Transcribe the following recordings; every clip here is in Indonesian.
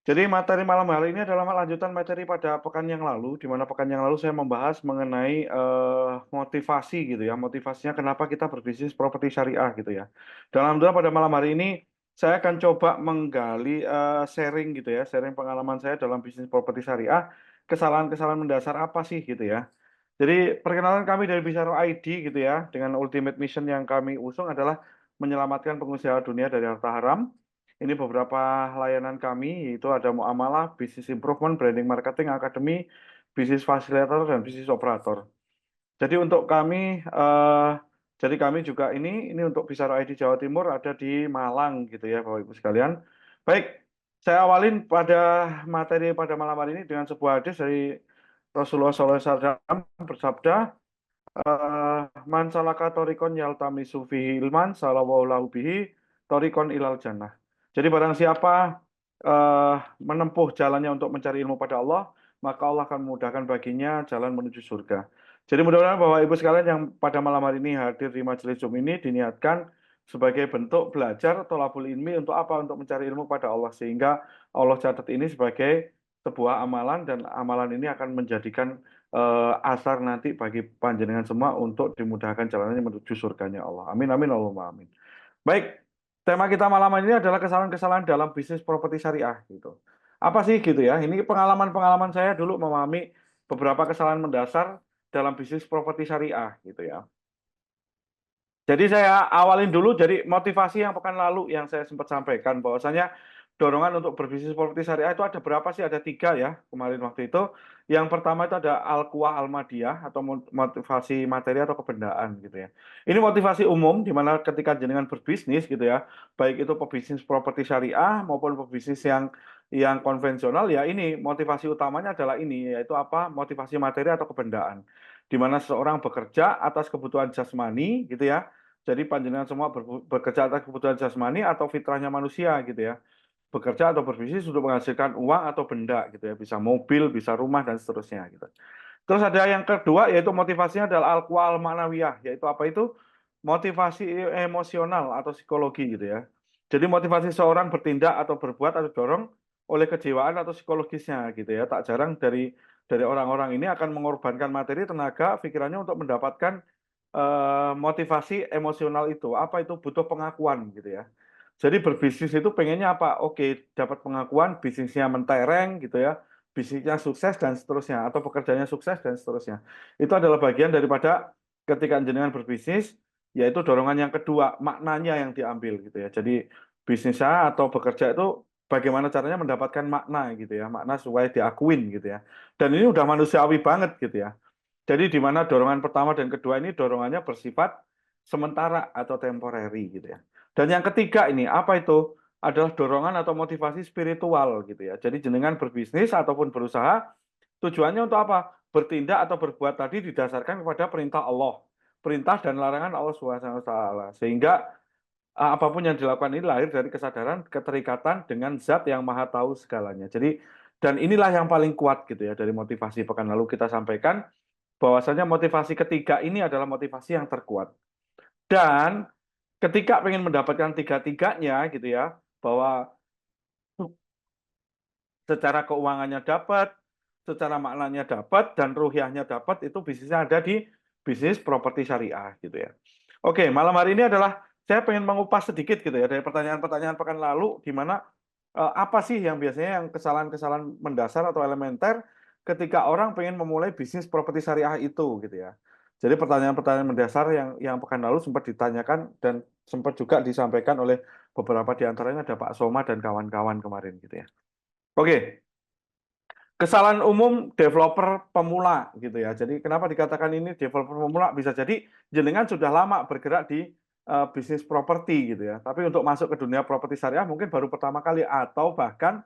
Jadi materi malam hari ini adalah lanjutan materi pada pekan yang lalu, di mana pekan yang lalu saya membahas mengenai motivasi gitu ya, motivasinya kenapa kita berbisnis properti syariah gitu ya. Dan alhamdulillah pada malam hari ini saya akan coba menggali sharing gitu ya, sharing pengalaman saya dalam bisnis properti syariah, kesalahan-kesalahan mendasar apa sih gitu ya. Jadi perkenalan kami dari Bisaro ID gitu ya, dengan ultimate mission yang kami usung adalah menyelamatkan pengusaha dunia dari harta haram. Ini beberapa layanan kami, yaitu ada muamalah, business improvement, branding marketing, akademi, bisnis fasilitator, dan bisnis operator. Jadi untuk kami, jadi kami juga ini untuk Bisaro ID Jawa Timur ada di Malang gitu ya, Bapak Ibu sekalian. Baik, saya awalin pada materi pada malam hari ini dengan sebuah hadis dari Rasulullah SAW bersabda, man salaka torikon yaltamisu fihi ilman sallallahu lahu bihi torikon ilal jannah. Jadi barang siapa menempuh jalannya untuk mencari ilmu pada Allah, maka Allah akan memudahkan baginya jalan menuju surga. Jadi mudah-mudahan Bapak Ibu sekalian yang pada malam hari ini hadir di majelis Zoom ini diniatkan sebagai bentuk belajar tolabul ilmi untuk apa? Untuk mencari ilmu pada Allah, sehingga Allah catat ini sebagai sebuah amalan, dan amalan ini akan menjadikan asar nanti bagi panjenengan semua untuk dimudahkan jalannya menuju surganya Allah. Amin, amin, Allahumma amin. Baik, tema kita malam ini adalah kesalahan-kesalahan dalam bisnis properti syariah gitu. Apa sih gitu ya? Ini pengalaman-pengalaman saya dulu memahami beberapa kesalahan mendasar dalam bisnis properti syariah gitu ya. Jadi saya awalin dulu, jadi motivasi yang pekan lalu yang saya sempat sampaikan bahwasanya dorongan untuk berbisnis properti syariah itu ada berapa sih? Ada tiga ya kemarin waktu itu. Yang pertama itu ada al-quwah al-madiyah atau motivasi materi atau kebendaan gitu ya. Ini motivasi umum di mana ketika jenengan berbisnis gitu ya, baik itu pebisnis properti syariah maupun pebisnis yang konvensional, ya ini motivasi utamanya adalah ini, yaitu apa? Motivasi materi atau kebendaan. Di mana seseorang bekerja atas kebutuhan jasmani gitu ya, jadi panjenengan semua bekerja atas kebutuhan jasmani atau fitrahnya manusia gitu ya. Bekerja atau berbisnis untuk menghasilkan uang atau benda gitu ya. Bisa mobil, bisa rumah, dan seterusnya gitu. Terus ada yang kedua, yaitu motivasinya adalah al-quwah al-ma'nawiyah. Yaitu apa itu? Motivasi emosional atau psikologi gitu ya. Jadi motivasi seorang bertindak atau berbuat atau dorong oleh kejiwaan atau psikologisnya gitu ya. Tak jarang dari orang-orang ini akan mengorbankan materi, tenaga, pikirannya untuk mendapatkan motivasi emosional itu. Apa itu? Butuh pengakuan gitu ya. Jadi berbisnis itu pengennya apa? Oke, dapat pengakuan, bisnisnya mentereng gitu ya, bisnisnya sukses dan seterusnya, atau pekerjaannya sukses dan seterusnya. Itu adalah bagian daripada ketika jenengan berbisnis, yaitu dorongan yang kedua, maknanya yang diambil gitu ya. Jadi bisnisnya atau bekerja itu bagaimana caranya mendapatkan makna gitu ya, makna supaya diakuin gitu ya. Dan ini udah manusiawi banget gitu ya. Jadi di mana dorongan pertama dan kedua ini dorongannya bersifat sementara atau temporary gitu ya. Dan yang ketiga ini apa itu? Adalah dorongan atau motivasi spiritual gitu ya. Jadi jenengan berbisnis ataupun berusaha tujuannya untuk apa? Bertindak atau berbuat tadi didasarkan kepada perintah Allah, perintah dan larangan Allah Subhanahu wa taala. Sehingga apapun yang dilakukan ini lahir dari kesadaran keterikatan dengan zat yang maha tahu segalanya. Jadi dan inilah yang paling kuat gitu ya dari motivasi pekan lalu kita sampaikan bahwasanya motivasi ketiga ini adalah motivasi yang terkuat. Dan ketika pengen mendapatkan tiga-tiganya gitu ya, bahwa secara keuangannya dapat, secara maknanya dapat, dan ruhiahnya dapat, itu bisnisnya ada di bisnis properti syariah gitu ya. Oke, malam hari ini adalah saya pengen mengupas sedikit gitu ya dari pertanyaan-pertanyaan pekan lalu, di mana apa sih yang biasanya yang kesalahan-kesalahan mendasar atau elementer ketika orang pengen memulai bisnis properti syariah itu gitu ya. Jadi pertanyaan-pertanyaan mendasar yang pekan lalu sempat ditanyakan dan sempat juga disampaikan oleh beberapa di antaranya ada Pak Soma dan kawan-kawan kemarin gitu ya. Oke, kesalahan umum developer pemula gitu ya. Jadi kenapa dikatakan ini developer pemula? Bisa jadi jenengan sudah lama bergerak di bisnis properti gitu ya. Tapi untuk masuk ke dunia properti syariah mungkin baru pertama kali, atau bahkan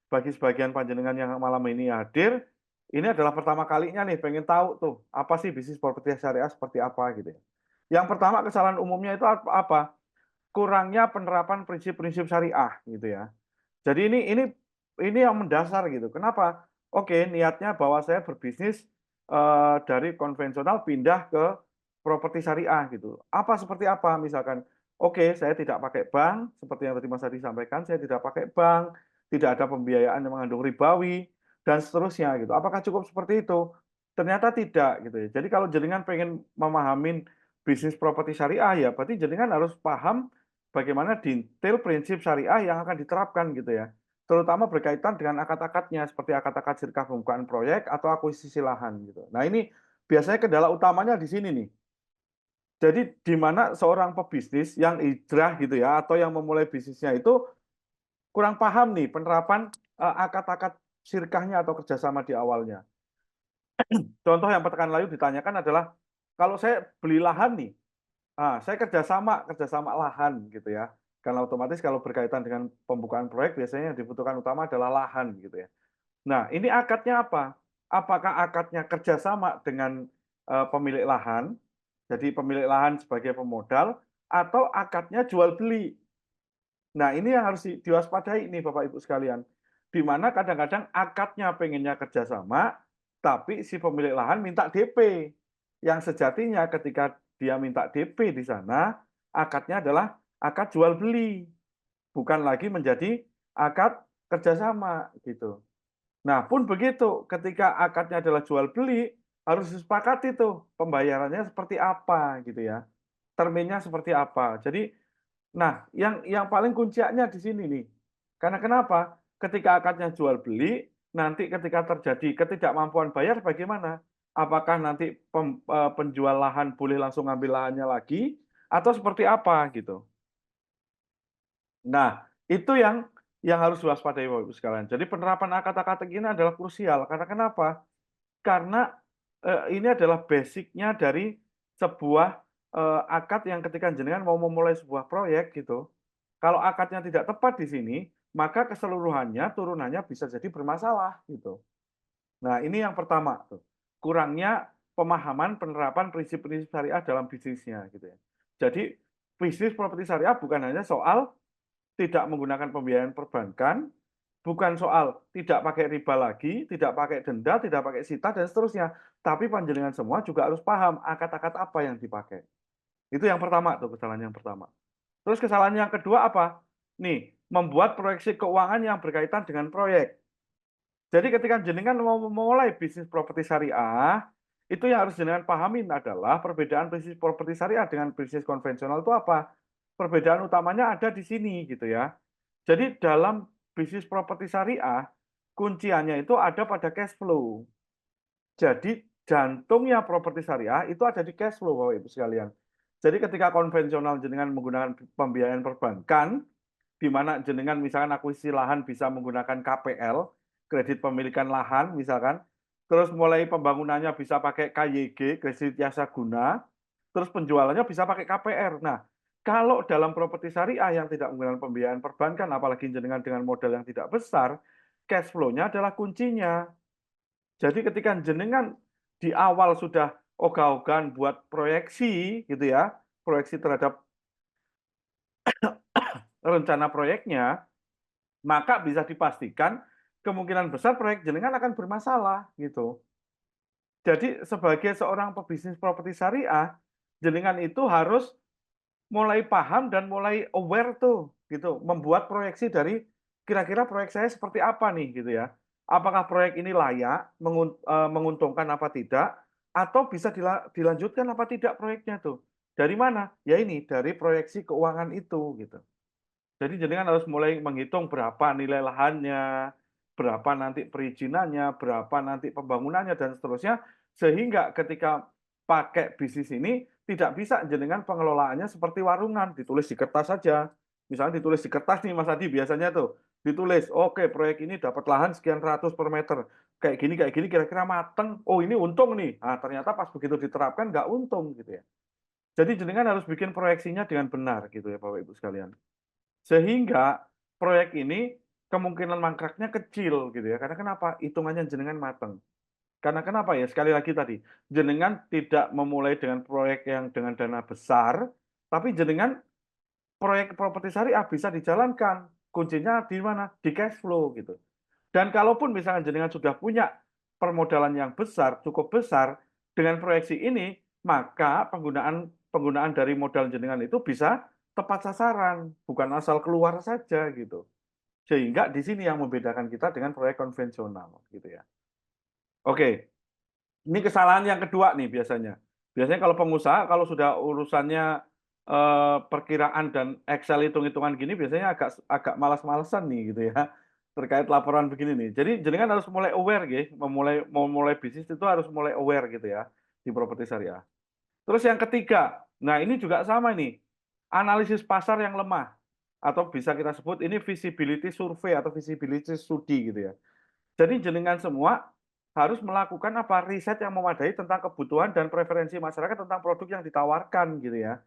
bagi sebagian panjenengan yang malam ini hadir, ini adalah pertama kalinya nih pengen tahu tuh apa sih bisnis properti syariah seperti apa gitu ya. Yang pertama kesalahan umumnya itu apa? Kurangnya penerapan prinsip-prinsip syariah gitu ya. Jadi ini yang mendasar gitu. Kenapa? Oke, niatnya bahwa saya berbisnis dari konvensional pindah ke properti syariah gitu. Apa seperti apa? Misalkan, oke, saya tidak pakai bank, seperti yang tadi Mas Hadi sampaikan, saya tidak pakai bank, tidak ada pembiayaan yang mengandung ribawi, dan seterusnya gitu. Apakah cukup seperti itu? Ternyata tidak gitu ya. Jadi kalau jenengan pengen memahamin bisnis properti syariah ya berarti jenengan harus paham bagaimana detail prinsip syariah yang akan diterapkan gitu ya. Terutama berkaitan dengan akad-akadnya seperti akad-akad sirkah pembukaan proyek atau akuisisi lahan gitu. Nah ini biasanya kendala utamanya di sini nih. Jadi di mana seorang pebisnis yang hijrah gitu ya atau yang memulai bisnisnya itu kurang paham nih penerapan akad-akad sirkahnya atau kerjasama di awalnya. Contoh yang pertekan layu ditanyakan adalah kalau saya beli lahan nih, saya kerjasama lahan gitu ya. Karena otomatis kalau berkaitan dengan pembukaan proyek biasanya yang dibutuhkan utama adalah lahan gitu ya. Nah, ini akadnya apa? Apakah akadnya kerjasama dengan pemilik lahan, jadi pemilik lahan sebagai pemodal, atau akadnya jual beli? Nah, ini yang harus diwaspadai nih Bapak Ibu sekalian. Di mana kadang-kadang akadnya pengennya kerjasama, tapi si pemilik lahan minta DP. Yang sejatinya ketika dia minta DP di sana, akadnya adalah akad jual beli, bukan lagi menjadi akad kerjasama gitu. Nah, pun begitu, ketika akadnya adalah jual beli, harus disepakati tuh pembayarannya seperti apa gitu ya. Terminnya seperti apa. Jadi, nah yang paling kuncinya di sini nih. Karena kenapa? Ketika akadnya jual beli, nanti ketika terjadi ketidakmampuan bayar bagaimana? Apakah nanti penjual lahan boleh langsung ngambil lahannya lagi atau seperti apa gitu. Nah, itu yang harus diwaspadai Bapak Ibu sekalian. Jadi penerapan akad-akad ini adalah krusial. Karena kenapa? Karena, ini adalah basic-nya dari sebuah, akad yang ketika jenengan mau memulai sebuah proyek gitu, kalau akadnya tidak tepat di sini, maka keseluruhannya, turunannya bisa jadi bermasalah gitu. Nah, ini yang pertama tuh, kurangnya pemahaman penerapan prinsip-prinsip syariah dalam bisnisnya gitu ya. Jadi, bisnis properti syariah bukan hanya soal tidak menggunakan pembiayaan perbankan, bukan soal tidak pakai riba lagi, tidak pakai denda, tidak pakai sita, dan seterusnya. Tapi panjenengan semua juga harus paham akad-akad apa yang dipakai. Itu yang pertama tuh, kesalahan yang pertama. Terus kesalahan yang kedua apa? Nih, membuat proyeksi keuangan yang berkaitan dengan proyek. Jadi ketika jenengan mau memulai bisnis properti syariah, itu yang harus jenengan pahamin adalah perbedaan bisnis properti syariah dengan bisnis konvensional itu apa? Perbedaan utamanya ada di sini gitu ya. Jadi dalam bisnis properti syariah, kunciannya itu ada pada cash flow. Jadi jantungnya properti syariah itu ada di cash flow Bapak Ibu sekalian. Jadi ketika konvensional jenengan menggunakan pembiayaan perbankan, di mana jenengan misalkan akuisisi lahan bisa menggunakan KPL, kredit pemilikan lahan misalkan, terus mulai pembangunannya bisa pakai KYG, kredit jasa guna, terus penjualannya bisa pakai KPR. Nah, kalau dalam properti syariah yang tidak menggunakan pembiayaan perbankan, apalagi jenengan dengan modal yang tidak besar, cash flow-nya adalah kuncinya. Jadi ketika jenengan di awal sudah ogah-ogahan buat proyeksi gitu ya, proyeksi terhadap rencana proyeknya, maka bisa dipastikan kemungkinan besar proyek jenengan akan bermasalah gitu. Jadi sebagai seorang pebisnis properti syariah, jenengan itu harus mulai paham dan mulai aware tuh gitu, membuat proyeksi dari kira-kira proyek saya seperti apa nih gitu ya. Apakah proyek ini layak, menguntungkan apa tidak, atau bisa dilanjutkan apa tidak proyeknya tuh. Dari mana? Ya ini, dari proyeksi keuangan itu gitu. Jadi jenengan harus mulai menghitung berapa nilai lahannya, berapa nanti perizinannya, berapa nanti pembangunannya dan seterusnya, sehingga ketika pakai bisnis ini tidak bisa jenengan pengelolaannya seperti warungan, ditulis di kertas saja. Misalnya ditulis di kertas nih Mas Adi biasanya tuh, ditulis, oke proyek ini dapat lahan sekian ratus per meter, kayak gini kira-kira mateng, oh ini untung nih. Nah, ternyata pas begitu diterapkan nggak untung gitu ya. Jadi jenengan harus bikin proyeksinya dengan benar gitu ya Bapak Ibu sekalian. Sehingga proyek ini kemungkinan mangkraknya kecil gitu ya, karena kenapa? Hitungannya jenengan mateng. Karena kenapa ya, sekali lagi tadi, jenengan tidak memulai dengan proyek yang dengan dana besar, tapi jenengan proyek properti syariah bisa dijalankan. Kuncinya di mana? Di cash flow gitu. Dan kalaupun misalnya jenengan sudah punya permodalan yang besar, cukup besar, dengan proyeksi ini, maka penggunaan penggunaan dari modal jenengan itu bisa tepat sasaran, bukan asal keluar saja gitu. Sehingga di sini yang membedakan kita dengan proyek konvensional, gitu ya. Oke, ini kesalahan yang kedua nih biasanya. Biasanya kalau pengusaha kalau sudah urusannya, perkiraan dan Excel hitung-hitungan gini biasanya agak agak malas-malesan nih gitu ya, terkait laporan begini nih. Jadi jenengan harus mulai aware nggih, mau mulai bisnis itu harus mulai aware gitu ya, di properti syariah. Terus yang ketiga, nah ini juga sama nih, analisis pasar yang lemah, atau bisa kita sebut ini visibility survey atau visibility studi gitu ya. Jadi jenengan semua harus melakukan apa, riset yang memadai tentang kebutuhan dan preferensi masyarakat tentang produk yang ditawarkan gitu ya.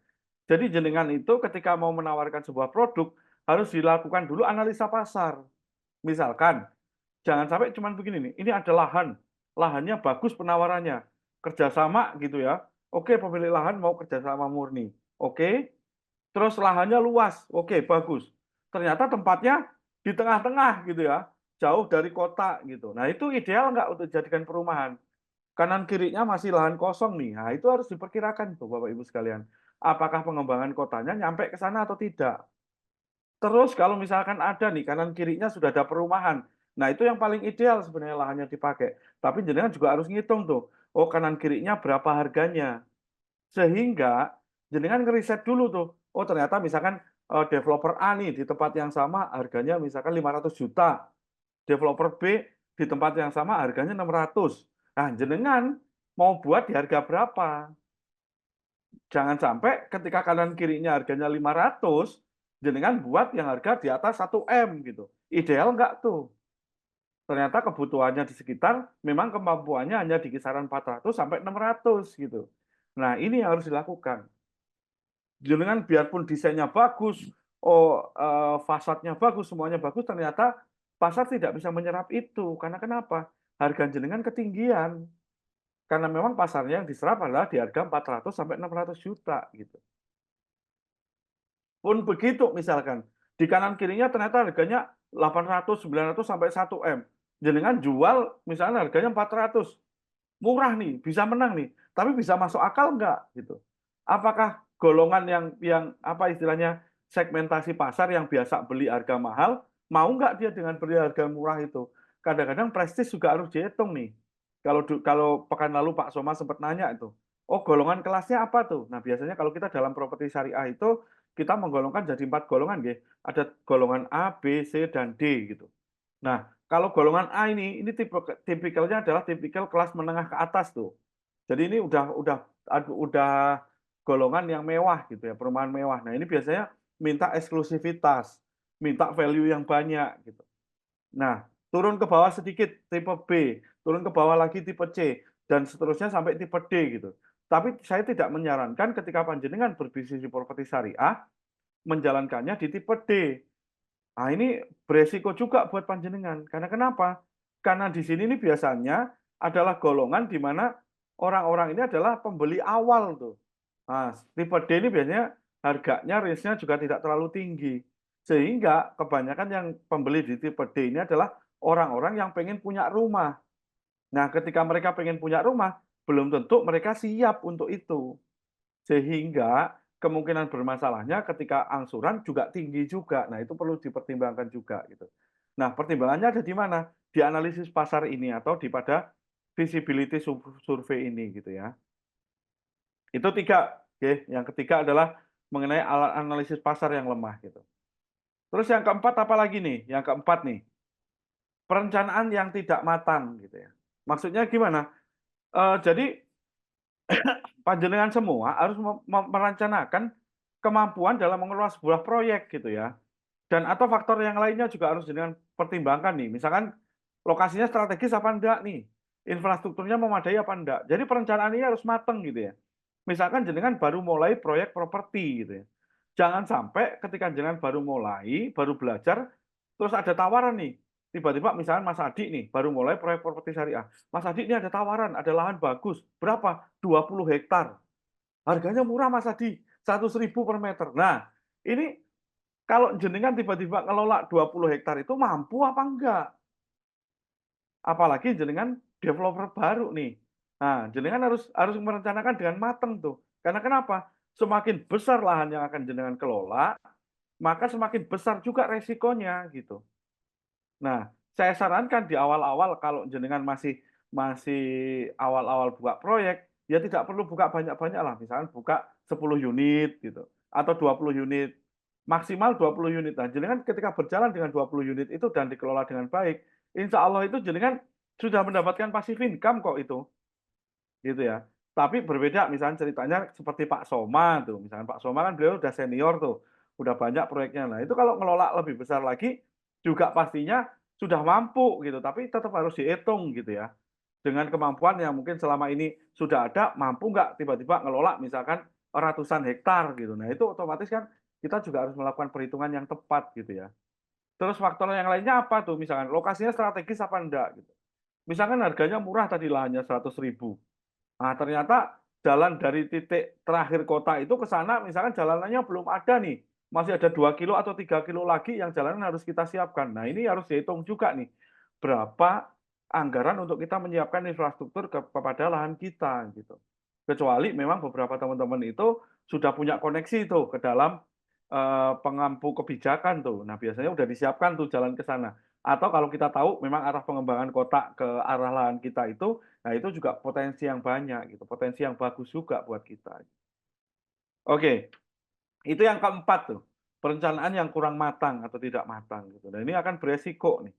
Jadi jenengan itu ketika mau menawarkan sebuah produk, harus dilakukan dulu analisa pasar. Misalkan, jangan sampai cuman begini nih, ini ada lahan, lahannya bagus penawarannya, kerjasama gitu ya. Oke, pemilik lahan mau kerjasama murni. Oke, terus lahannya luas, oke bagus. Ternyata tempatnya di tengah-tengah gitu ya, jauh dari kota gitu. Nah itu ideal nggak untuk dijadikan perumahan? Kanan kirinya masih lahan kosong nih. Nah itu harus diperkirakan tuh Bapak Ibu sekalian. Apakah pengembangan kotanya nyampe ke sana atau tidak? Terus kalau misalkan ada nih kanan kirinya sudah ada perumahan. Nah itu yang paling ideal sebenarnya lahannya dipakai. Tapi jenengan juga harus ngitung tuh. Oh kanan kirinya berapa harganya? Sehingga jenengan ngeriset dulu tuh, oh ternyata misalkan, developer A nih di tempat yang sama harganya misalkan 500 juta, developer B di tempat yang sama harganya 600. Nah jenengan mau buat di harga berapa? Jangan sampai ketika kanan kirinya harganya 500, jenengan buat yang harga di atas 1 M gitu. Ideal nggak tuh? Ternyata kebutuhannya di sekitar memang kemampuannya hanya di kisaran 400 sampai 600 gitu. Nah ini yang harus dilakukan. Jenengan biarpun desainnya bagus, fasadnya bagus, semuanya bagus, ternyata pasar tidak bisa menyerap itu. Karena kenapa? Harga jenengan ketinggian. Karena memang pasarnya yang diserap adalah di harga 400 sampai 600 juta gitu. Pun begitu misalkan, di kanan kirinya ternyata harganya 800, 900 sampai 1 M. Jenengan jual misalnya harganya 400, murah nih, bisa menang nih, tapi bisa masuk akal nggak gitu. Apakah golongan yang apa istilahnya, segmentasi pasar yang biasa beli harga mahal, mau nggak dia dengan beli harga murah itu? Kadang-kadang prestis juga harus dihitung nih. Kalau pekan lalu Pak Soma sempat nanya itu, "Oh golongan kelasnya apa tuh?" Nah biasanya kalau kita dalam properti syariah itu, kita menggolongkan jadi 4 golongan nggih. Ada golongan A, B, C, dan D gitu. Nah, kalau golongan A ini tipikalnya adalah tipikal kelas menengah ke atas tuh. Jadi ini udah golongan yang mewah gitu ya, perumahan mewah. Nah, ini biasanya minta eksklusivitas, minta value yang banyak gitu. Nah, turun ke bawah sedikit tipe B, turun ke bawah lagi tipe C, dan seterusnya sampai tipe D gitu. Tapi saya tidak menyarankan ketika panjenengan berbisnis di properti syariah, menjalankannya di tipe D. Nah, ini beresiko juga buat panjenengan. Karena kenapa? Karena di sini ini biasanya adalah golongan di mana orang-orang ini adalah pembeli awal tuh. Nah, tipe D ini biasanya harganya range-nya juga tidak terlalu tinggi. Sehingga kebanyakan yang pembeli di tipe D ini adalah orang-orang yang pengen punya rumah. Nah, ketika mereka pengen punya rumah, belum tentu mereka siap untuk itu. Sehingga kemungkinan bermasalahnya ketika angsuran juga tinggi juga. Nah, itu perlu dipertimbangkan juga gitu. Nah, pertimbangannya ada di mana? Di analisis pasar ini atau di pada visibility survey ini gitu ya. Itu 3, oke. Yang ketiga adalah mengenai alat analisis pasar yang lemah gitu. Terus yang keempat apa lagi nih? Yang keempat nih, perencanaan yang tidak matang gitu ya. Maksudnya gimana? Jadi panjenengan semua harus merencanakan kemampuan dalam mengelola sebuah proyek gitu ya. Dan atau faktor yang lainnya juga harus jenengan pertimbangkan nih. Misalkan lokasinya strategis apa enggak nih? Infrastrukturnya memadai apa enggak? Jadi perencanaan ini harus mateng gitu ya. Misalkan jenengan baru mulai proyek properti gitu ya. Jangan sampai ketika jenengan baru mulai, baru belajar, terus ada tawaran nih. Tiba-tiba misalnya Mas Adi nih, baru mulai proyek properti syariah. Mas Adi ini ada tawaran, ada lahan bagus. Berapa? 20 hektar. Harganya murah Mas Adi, 100.000 per meter. Nah, ini kalau jenengan tiba-tiba ngelola 20 hektar itu mampu apa enggak? Apalagi jenengan developer baru nih. Nah, jenengan harus merencanakan dengan matang tuh. Karena kenapa? Semakin besar lahan yang akan jenengan kelola, maka semakin besar juga resikonya gitu. Nah, saya sarankan di awal-awal kalau jenengan masih masih awal-awal buka proyek, ya tidak perlu buka banyak-banyak lah, misalkan buka 10 unit gitu, atau 20 unit, maksimal 20 unit. Nah, jenengan ketika berjalan dengan 20 unit itu dan dikelola dengan baik, insya Allah itu jenengan sudah mendapatkan passive income kok itu, gitu ya. Tapi berbeda misalnya ceritanya seperti Pak Soma tuh, misalnya Pak Soma kan beliau udah senior tuh, udah banyak proyeknya. Nah, itu kalau ngelola lebih besar lagi, juga pastinya sudah mampu gitu, tapi tetap harus dihitung gitu ya. Dengan kemampuan yang mungkin selama ini sudah ada, mampu nggak tiba-tiba ngelola misalkan ratusan hektar gitu. Nah, itu otomatis kan kita juga harus melakukan perhitungan yang tepat gitu ya. Terus faktor yang lainnya apa tuh? Misalkan lokasinya strategis apa enggak gitu. Misalkan harganya murah tadi lahannya 100.000. Nah, ternyata jalan dari titik terakhir kota itu ke sana misalkan jalanannya belum ada nih, masih ada 2 kilo atau 3 kilo lagi yang jalanan harus kita siapkan. Nah, ini harus dihitung juga nih, berapa anggaran untuk kita menyiapkan infrastruktur kepada lahan kita gitu. Kecuali memang beberapa teman-teman itu sudah punya koneksi tuh ke dalam, pengampu kebijakan tuh. Nah, biasanya udah disiapkan tuh jalan ke sana. Atau kalau kita tahu memang arah pengembangan kota ke arah lahan kita itu, nah itu juga potensi yang banyak gitu, potensi yang bagus juga buat kita. Oke, itu yang keempat tuh, perencanaan yang kurang matang atau tidak matang gitu. Nah, ini akan beresiko nih.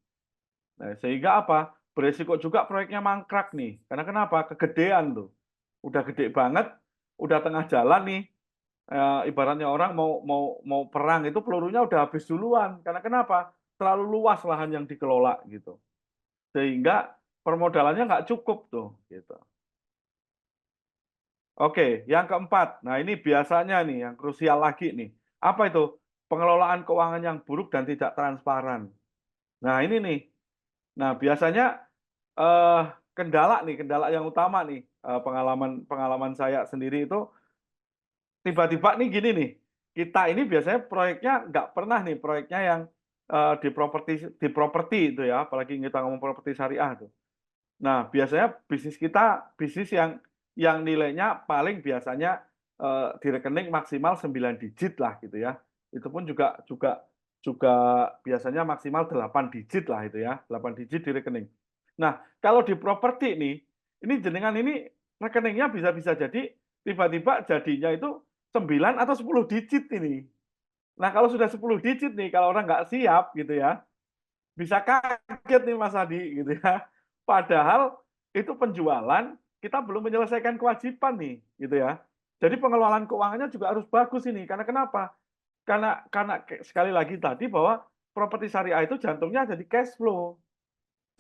Nah, sehingga apa? Beresiko juga proyeknya mangkrak nih. Karena kenapa? Kegedean tuh. Udah gede banget, udah tengah jalan nih, ibaratnya orang mau perang itu pelurunya udah habis duluan. Karena kenapa? Terlalu luas lahan yang dikelola gitu. Sehingga permodalannya nggak cukup tuh, gitu. Oke, yang keempat. Nah, ini biasanya nih yang krusial lagi nih. Apa itu? Pengelolaan keuangan yang buruk dan tidak transparan. Nah, ini nih. Nah, biasanya kendala nih, kendala yang utama nih, pengalaman pengalaman saya sendiri itu tiba-tiba nih gini nih, kita ini biasanya proyeknya nggak pernah nih proyeknya yang, di properti itu ya, apalagi kita ngomong properti syariah tuh. Nah, biasanya bisnis kita, bisnis yang nilainya paling biasanya, di rekening maksimal 9 digit lah gitu ya. Itu pun juga juga juga biasanya maksimal 8 digit lah itu ya, 8 digit di rekening. Nah, kalau di properti nih, ini jenengan ini rekeningnya bisa-bisa jadi tiba-tiba jadinya itu 9 atau 10 digit ini. Nah, kalau sudah 10 digit nih, kalau orang nggak siap gitu ya, bisa kaget nih Mas Adi gitu ya. Padahal itu penjualan, kita belum menyelesaikan kewajiban nih, gitu ya. Jadi pengelolaan keuangannya juga harus bagus ini, karena kenapa? Karena sekali lagi tadi bahwa properti syariah itu jantungnya ada di cash flow.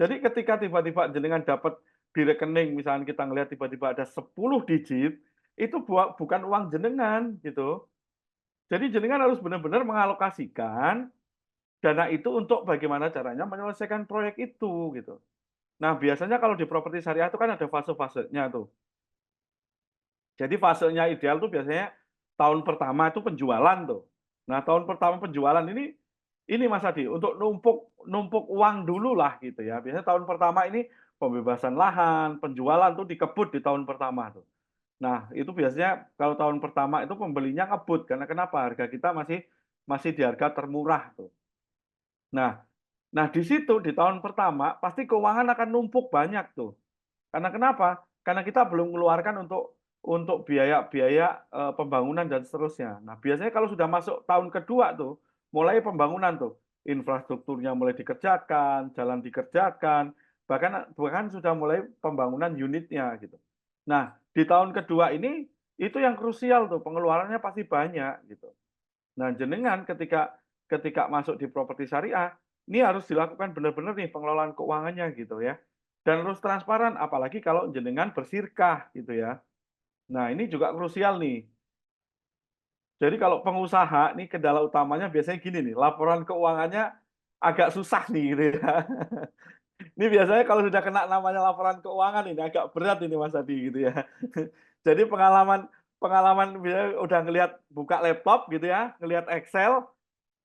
Jadi ketika tiba-tiba jenengan dapat di rekening, misalnya kita ngelihat tiba-tiba ada 10 digit, itu bukan uang jenengan gitu. Jadi jenengan harus benar-benar mengalokasikan dana itu untuk bagaimana caranya menyelesaikan proyek itu gitu. Nah, biasanya kalau di properti syariah itu kan ada fase-fasenya tuh. Jadi fasenya ideal tuh biasanya tahun pertama itu penjualan tuh. Nah, tahun pertama penjualan ini Mas Adi, untuk numpuk numpuk uang dulu lah gitu ya. Biasanya tahun pertama ini pembebasan lahan, penjualan tuh dikebut di tahun pertama tuh. Nah, itu biasanya kalau tahun pertama itu pembelinya ngebut, karena kenapa? Harga kita masih masih di harga termurah tuh. Nah nah di situ di tahun pertama pasti keuangan akan numpuk banyak tuh. Karena kenapa? Karena kita belum mengeluarkan untuk biaya-biaya, pembangunan dan seterusnya. Nah, biasanya kalau sudah masuk tahun kedua tuh, mulai pembangunan tuh, infrastrukturnya mulai dikerjakan, jalan dikerjakan, bahkan bahkan sudah mulai pembangunan unitnya gitu. Nah, di tahun kedua ini, itu yang krusial tuh, pengeluarannya pasti banyak gitu. Nah, jenengan ketika ketika masuk di properti syariah, ini harus dilakukan benar-benar nih pengelolaan keuangannya gitu ya. Dan harus transparan, apalagi kalau jenengan bersirkah gitu ya. Nah, ini juga krusial nih. Jadi kalau pengusaha nih kendala utamanya biasanya gini nih, laporan keuangannya agak susah nih gitu ya. Ini biasanya kalau sudah kena namanya laporan keuangan ini agak berat ini Mas Adi gitu ya. Jadi pengalaman pengalaman biasanya udah ngelihat buka laptop gitu ya, ngelihat Excel,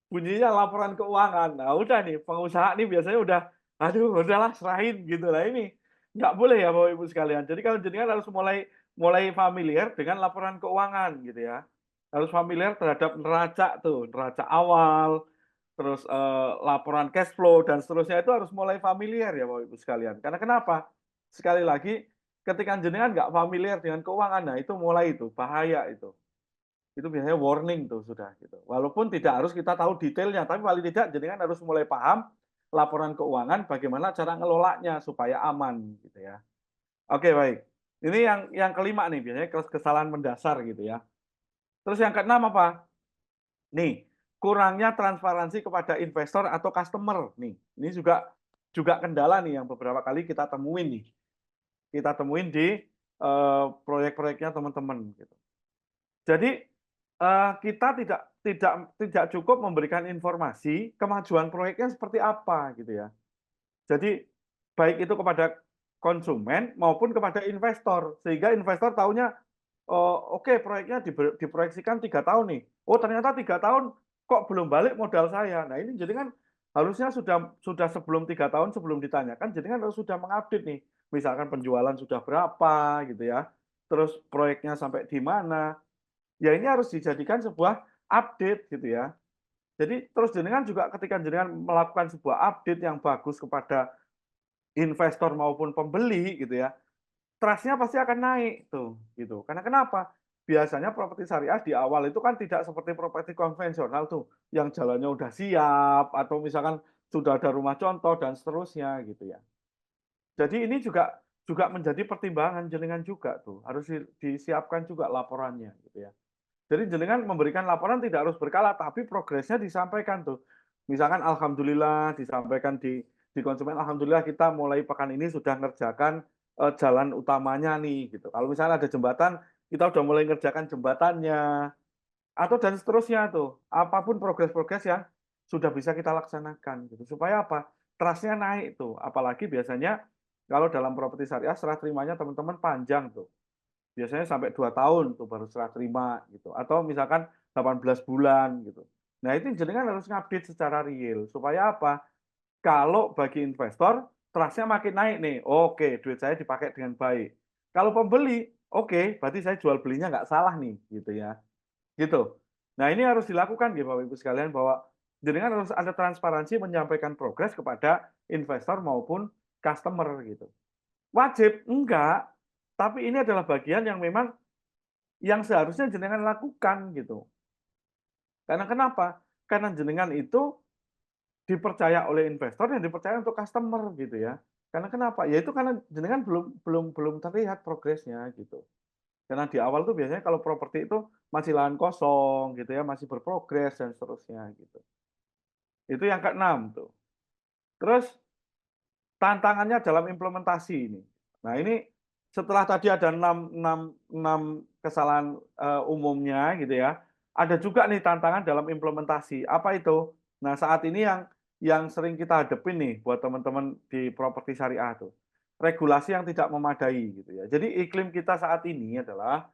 bunyinya laporan keuangan. Nah, udah nih pengusaha nih biasanya udah, "Aduh udahlah serahin," gitu. Lah ini nggak boleh ya Bapak Ibu sekalian. Jadi kalau jenengan harus mulai mulai familiar dengan laporan keuangan gitu ya. Harus familiar terhadap neraca tuh, neraca awal, terus laporan cash flow dan seterusnya itu harus mulai familiar ya Bapak Ibu sekalian. Karena kenapa? Sekali lagi, ketika jenengan nggak familiar dengan keuangan, nah itu mulai itu, bahaya itu. Itu biasanya warning tuh sudah gitu. Walaupun tidak harus kita tahu detailnya, tapi paling tidak jenengan harus mulai paham laporan keuangan bagaimana cara ngelolanya supaya aman gitu ya. Oke, baik. Ini yang kelima nih biasanya kesalahan mendasar gitu ya. Terus yang keenam apa? Nih, kurangnya transparansi kepada investor atau customer nih. Ini juga kendala nih yang beberapa kali kita temuin nih. Kita temuin di proyek-proyeknya teman-teman gitu. Jadi kita tidak cukup memberikan informasi kemajuan proyeknya seperti apa gitu ya. Jadi baik itu kepada konsumen maupun kepada investor, sehingga investor tahunya, oh, oke proyeknya diproyeksikan 3 tahun nih. Oh ternyata 3 tahun kok belum balik modal saya. Nah ini jadi kan harusnya sudah sebelum 3 tahun sebelum ditanyakan, jadi kan harus sudah mengupdate nih. Misalkan penjualan sudah berapa gitu ya, terus proyeknya sampai di mana. Ya ini harus dijadikan sebuah update gitu ya. Jadi terus jenengan juga ketika jenengan melakukan sebuah update yang bagus kepada investor maupun pembeli gitu ya, trust-nya pasti akan naik tuh, gitu. Karena kenapa? Biasanya properti syariah di awal itu kan tidak seperti properti konvensional tuh, yang jalannya udah siap atau misalkan sudah ada rumah contoh dan seterusnya gitu ya. Jadi ini juga juga menjadi pertimbangan jenengan juga tuh, harus disiapkan juga laporannya gitu ya. Jadi jenengan memberikan laporan tidak harus berkala, tapi progresnya disampaikan tuh. Misalkan alhamdulillah disampaikan di konsumen, alhamdulillah kita mulai pekan ini sudah ngerjakan jalan utamanya nih gitu. Kalau misalnya ada jembatan, kita udah mulai ngerjakan jembatannya atau dan seterusnya tuh. Apapun progres-progres yang sudah bisa kita laksanakan gitu. Supaya apa? Trust-nya naik tuh. Apalagi biasanya kalau dalam properti syariah serah terimanya teman-teman panjang tuh. Biasanya sampai 2 tahun tuh baru serah terima gitu, atau misalkan 18 bulan gitu. Nah itu jenengan harus ngupdate secara real, supaya apa, kalau bagi investor, trust-nya makin naik nih, oke duit saya dipakai dengan baik. Kalau pembeli, oke berarti saya jual belinya nggak salah nih, gitu ya, gitu. Nah ini harus dilakukan gitu Bapak Ibu sekalian, bahwa jenengan harus ada transparansi menyampaikan progres kepada investor maupun customer gitu. Wajib? Enggak, tapi ini adalah bagian yang memang yang seharusnya jenengan lakukan gitu. Karena kenapa? Karena jenengan itu dipercaya oleh investor dan dipercaya untuk customer gitu ya. Karena kenapa? Ya itu karena jenengan belum belum belum terlihat progresnya gitu. Karena di awal tuh biasanya kalau properti itu masih lahan kosong gitu ya, masih berprogres dan seterusnya gitu. Itu yang keenam tuh. Terus tantangannya dalam implementasi ini. Nah ini setelah tadi ada 6 kesalahan, umumnya gitu ya, ada juga nih tantangan dalam implementasi. Apa itu? Nah saat ini yang sering kita hadepin nih buat teman-teman di properti syariah tuh, regulasi yang tidak memadai gitu ya. Jadi iklim kita saat ini adalah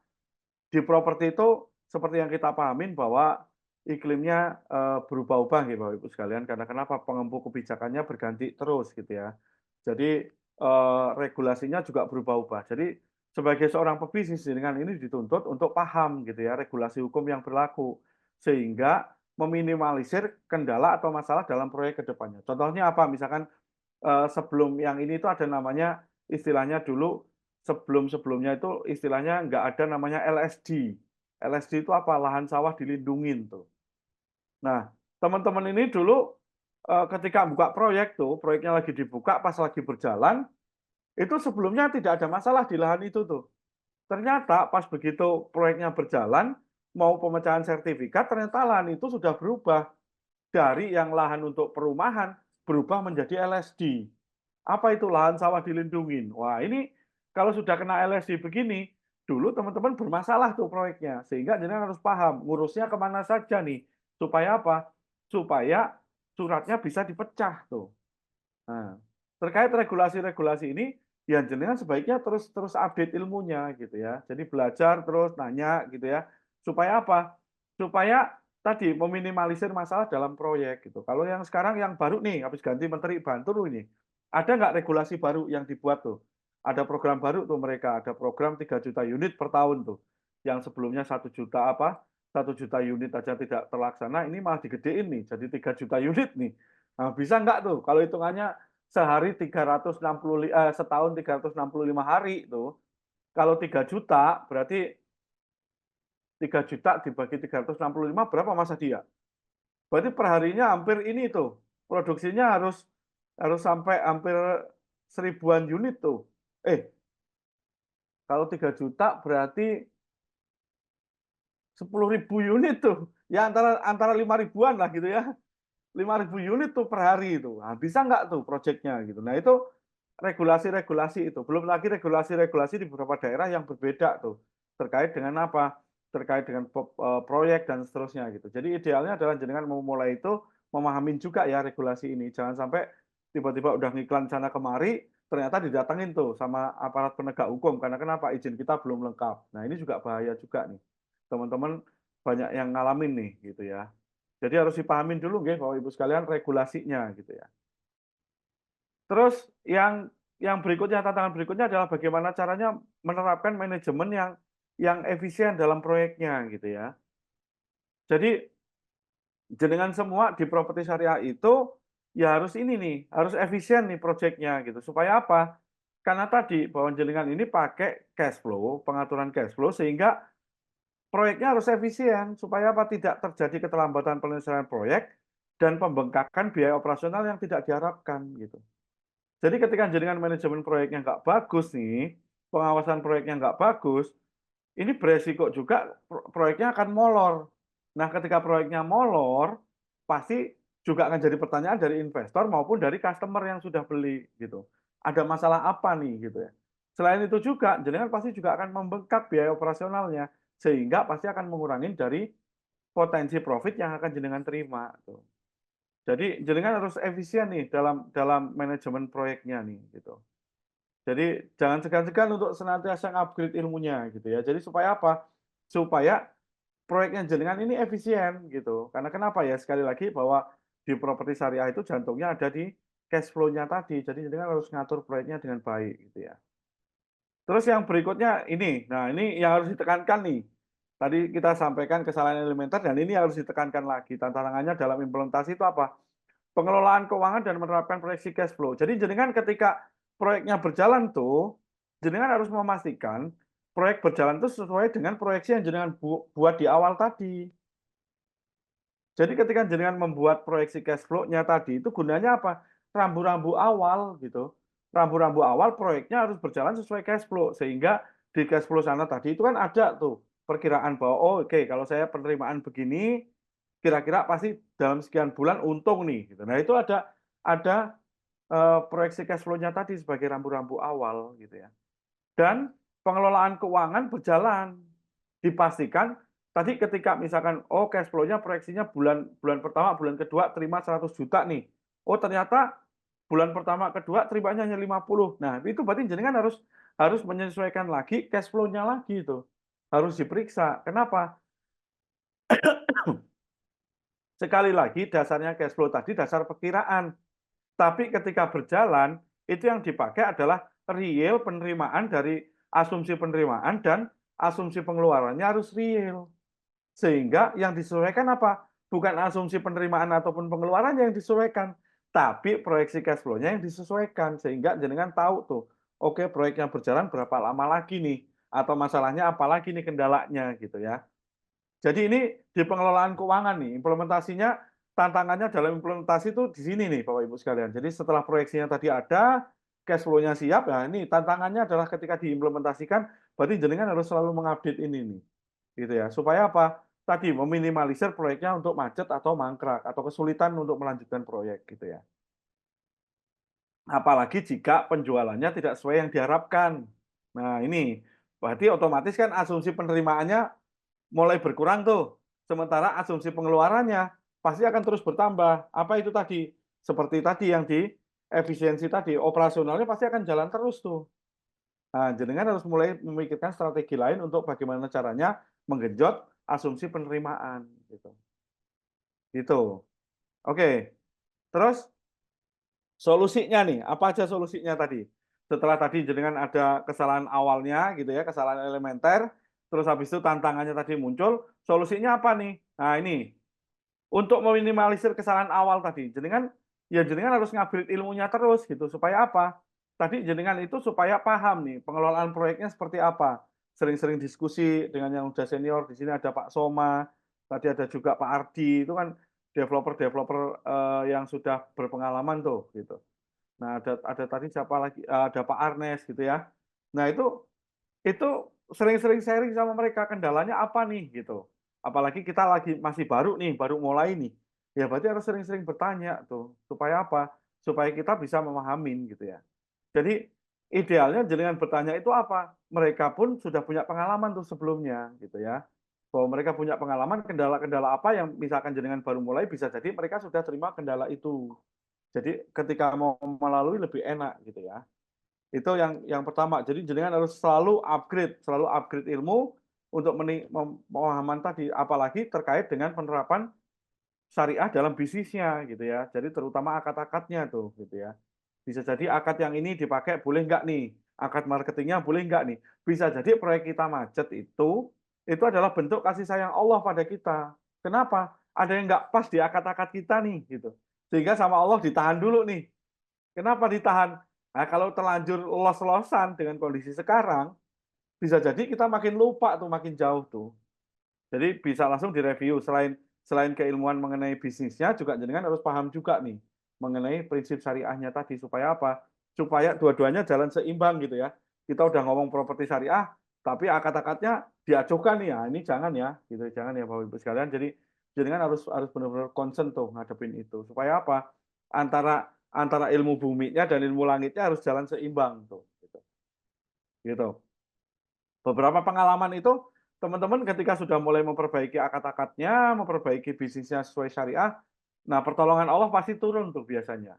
di properti itu seperti yang kita pahamin bahwa iklimnya, berubah-ubah gitu Bapak Ibu sekalian, karena kenapa? Pengempu kebijakannya berganti terus gitu ya. Jadi, regulasinya juga berubah-ubah. Jadi sebagai seorang pebisnis dengan ini dituntut untuk paham gitu ya, regulasi hukum yang berlaku, sehingga meminimalisir kendala atau masalah dalam proyek ke depannya. Contohnya apa? Misalkan sebelum yang ini itu ada namanya istilahnya dulu sebelum-sebelumnya itu istilahnya nggak ada namanya LSD. LSD itu apa? Lahan sawah dilindungin tuh. Nah, teman-teman ini dulu ketika buka proyek tuh, proyeknya lagi dibuka pas lagi berjalan, itu sebelumnya tidak ada masalah di lahan itu tuh. Ternyata pas begitu proyeknya berjalan, mau pemecahan sertifikat, ternyata lahan itu sudah berubah dari yang lahan untuk perumahan berubah menjadi LSD. Apa itu lahan sawah dilindungin? Wah, ini kalau sudah kena LSD begini, dulu teman-teman bermasalah tuh proyeknya. Sehingga jenengan harus paham, ngurusnya kemana saja nih. Supaya apa? Supaya suratnya bisa dipecah tuh. Nah, terkait regulasi-regulasi ini, ya jenengan sebaiknya terus terus update ilmunya gitu ya. Jadi belajar terus nanya gitu ya. Supaya apa? Supaya tadi meminimalisir masalah dalam proyek gitu. Kalau yang sekarang yang baru nih habis ganti menteri Bantul ini, ada nggak regulasi baru yang dibuat tuh? Ada program baru tuh mereka, ada program 3 juta unit per tahun tuh. Yang sebelumnya 1 juta apa? 1 juta unit aja tidak terlaksana, ini malah digedein nih, jadi 3 juta unit nih. Nah, bisa nggak tuh kalau hitungannya sehari 360 setahun 365 hari tuh, kalau 3 juta berarti 3 juta dibagi 365 berapa Mas Hadi ya? Berarti perharinya hampir ini tuh, produksinya harus harus sampai hampir 1.000-an unit tuh. Kalau 3 juta berarti 10.000 unit tuh. Ya antara antara 5 ribuan lah gitu ya. 5.000 unit tuh per hari itu. Nah, bisa nggak tuh proyeknya gitu. Nah, itu regulasi-regulasi itu. Belum lagi regulasi-regulasi di beberapa daerah yang berbeda tuh. Terkait dengan apa? Terkait dengan proyek dan seterusnya gitu. Jadi idealnya adalah jenengan memulai itu memahamin juga ya regulasi ini. Jangan sampai tiba-tiba udah ngiklan sana kemari, ternyata didatengin tuh sama aparat penegak hukum. Karena kenapa? Izin kita belum lengkap. Nah, ini juga bahaya juga nih. Teman-teman banyak yang ngalamin nih gitu ya. Jadi harus dipahamin dulu nggih Bapak Ibu sekalian regulasinya gitu ya. Terus yang berikutnya, tantangan berikutnya adalah bagaimana caranya menerapkan manajemen yang efisien dalam proyeknya gitu ya. Jadi jenengan semua di properti syariah itu ya harus ini nih, harus efisien nih proyeknya gitu. Supaya apa? Karena tadi bahwa jenengan ini pakai cash flow, pengaturan cash flow sehingga proyeknya harus efisien supaya apa? Tidak terjadi keterlambatan penyelesaian proyek dan pembengkakan biaya operasional yang tidak diharapkan gitu. Jadi ketika jenengan manajemen proyeknya nggak bagus nih, pengawasan proyeknya nggak bagus, ini beresiko juga proyeknya akan molor. Nah, ketika proyeknya molor, pasti juga akan jadi pertanyaan dari investor maupun dari customer yang sudah beli gitu. Ada masalah apa nih gitu ya. Selain itu juga, jenengan pasti juga akan membengkak biaya operasionalnya sehingga pasti akan mengurangi dari potensi profit yang akan jenengan terima tuh. Jadi jenengan harus efisien nih dalam dalam manajemen proyeknya nih gitu. Jadi jangan segan-segan untuk senantiasa upgrade ilmunya gitu ya. Jadi supaya apa? Supaya proyeknya jenengan ini efisien gitu. Karena kenapa ya? Sekali lagi bahwa di properti syariah itu jantungnya ada di cash flow-nya tadi. Jadi jenengan harus ngatur proyeknya dengan baik gitu ya. Terus yang berikutnya ini. Nah, ini yang harus ditekankan nih. Tadi kita sampaikan kesalahan elementer dan ini harus ditekankan lagi. Tantangannya dalam implementasi itu apa? Pengelolaan keuangan dan menerapkan proyeksi cash flow. Jadi jenengan ketika proyeknya berjalan tuh, jenengan harus memastikan proyek berjalan itu sesuai dengan proyeksi yang jenengan buat di awal tadi. Jadi ketika jenengan membuat proyeksi cash flow-nya tadi itu gunanya apa? Rambu-rambu awal gitu. Rambu-rambu awal proyeknya harus berjalan sesuai cash flow sehingga di cash flow sana tadi itu kan ada tuh perkiraan bahwa oh oke kalau saya penerimaan begini kira-kira pasti dalam sekian bulan untung nih gitu. Nah itu ada proyeksi cash flow-nya tadi sebagai rambu-rambu awal gitu ya. Dan pengelolaan keuangan berjalan. Dipastikan tadi ketika misalkan, oh cash flow-nya proyeksinya bulan bulan pertama, bulan kedua terima 100 juta nih. Oh ternyata bulan pertama, kedua terimanya hanya 50. Nah, itu berarti jenengan harus harus menyesuaikan lagi cash flow-nya lagi itu. Harus diperiksa. Kenapa? Sekali lagi dasarnya cash flow tadi dasar perkiraan. Tapi ketika berjalan, itu yang dipakai adalah real penerimaan dari asumsi penerimaan dan asumsi pengeluarannya harus real. Sehingga yang disesuaikan apa? Bukan asumsi penerimaan ataupun pengeluarannya yang disesuaikan, tapi proyeksi cash flow-nya yang disesuaikan. Sehingga jenengan tahu tuh, oke proyeknya berjalan berapa lama lagi nih, atau masalahnya apa lagi nih kendalanya gitu ya. Jadi ini di pengelolaan keuangan nih, implementasinya tantangannya dalam implementasi itu di sini nih Bapak Ibu sekalian. Jadi setelah proyeksinya tadi ada, cash flow-nya siap, nah ini tantangannya adalah ketika diimplementasikan, berarti jenengan harus selalu mengupdate ini nih, gitu ya. Supaya apa? Tadi meminimalisir proyeknya untuk macet atau mangkrak atau kesulitan untuk melanjutkan proyek gitu ya. Apalagi jika penjualannya tidak sesuai yang diharapkan. Nah ini, berarti otomatis kan asumsi penerimaannya mulai berkurang tuh. Sementara asumsi pengeluarannya pasti akan terus bertambah. Apa itu tadi? Seperti tadi yang di efisiensi tadi, operasionalnya pasti akan jalan terus tuh. Nah, jenengan harus mulai memikirkan strategi lain untuk bagaimana caranya menggenjot asumsi penerimaan gitu. Gitu. Oke. Terus solusinya nih, apa aja solusinya tadi? Setelah tadi jenengan ada kesalahan awalnya gitu ya, kesalahan elementer, terus habis itu tantangannya tadi muncul, Solusinya apa nih? Nah ini, untuk meminimalisir kesalahan awal tadi, jenengan harus ngupgrade ilmunya terus gitu, supaya apa? Tadi jenengan itu supaya paham nih, pengelolaan proyeknya seperti apa. Sering-sering diskusi dengan yang udah senior, di sini ada Pak Soma, tadi ada juga Pak Ardi, itu kan developer-developer, yang sudah berpengalaman tuh, gitu. Nah, ada tadi siapa lagi, ada Pak Arnes gitu ya. Nah, itu sering-sering sharing sama mereka, kendalanya apa nih gitu. Apalagi kita lagi masih baru nih, baru mulai nih. Ya berarti harus sering-sering bertanya tuh, supaya apa? Supaya kita bisa memahamin gitu ya. Jadi idealnya jenengan bertanya itu apa? Mereka pun sudah punya pengalaman tuh sebelumnya gitu ya. Bahwa mereka punya pengalaman kendala-kendala apa yang misalkan jenengan baru mulai bisa jadi mereka sudah terima kendala itu. Jadi ketika mau melalui lebih enak gitu ya. Itu yang pertama. Jadi jenengan harus selalu upgrade ilmu untuk pemahaman tadi, apalagi terkait dengan penerapan syariah dalam bisnisnya gitu ya. Jadi terutama akad-akadnya tuh gitu ya. Bisa jadi akad yang ini dipakai boleh nggak nih? Akad marketingnya boleh nggak nih? Bisa jadi proyek kita macet itu adalah bentuk kasih sayang Allah pada kita. Kenapa? Ada yang nggak pas di akad-akad kita nih gitu. Sehingga sama Allah ditahan dulu nih. Kenapa ditahan? Nah, kalau terlanjur los-losan dengan kondisi sekarang, bisa jadi kita makin lupa tuh, makin jauh tuh. Jadi bisa langsung direview. Selain keilmuan mengenai bisnisnya, juga jenengan harus paham juga nih mengenai prinsip syariahnya tadi. Supaya apa? Supaya dua-duanya jalan seimbang gitu ya. Kita udah ngomong properti syariah, tapi akad-akadnya diacuhkan nih ya. Ini jangan ya, gitu. Jangan ya Bapak Ibu sekalian. Jadi jenengan harus harus benar-benar concern tuh ngadepin itu. Supaya apa? Antara antara ilmu buminya dan ilmu langitnya harus jalan seimbang tuh. Gitu. Gitu. Beberapa pengalaman itu teman-teman ketika sudah mulai memperbaiki akad-akadnya, memperbaiki bisnisnya sesuai syariah, nah pertolongan Allah pasti turun tuh biasanya.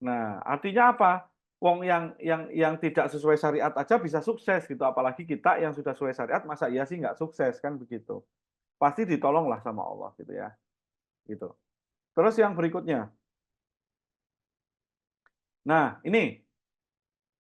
Nah, artinya apa? Wong yang tidak sesuai syariat aja bisa sukses gitu, apalagi kita yang sudah sesuai syariat masa iya sih nggak sukses kan begitu. Pasti ditolong lah sama Allah gitu ya. Gitu. Terus yang berikutnya. Nah, ini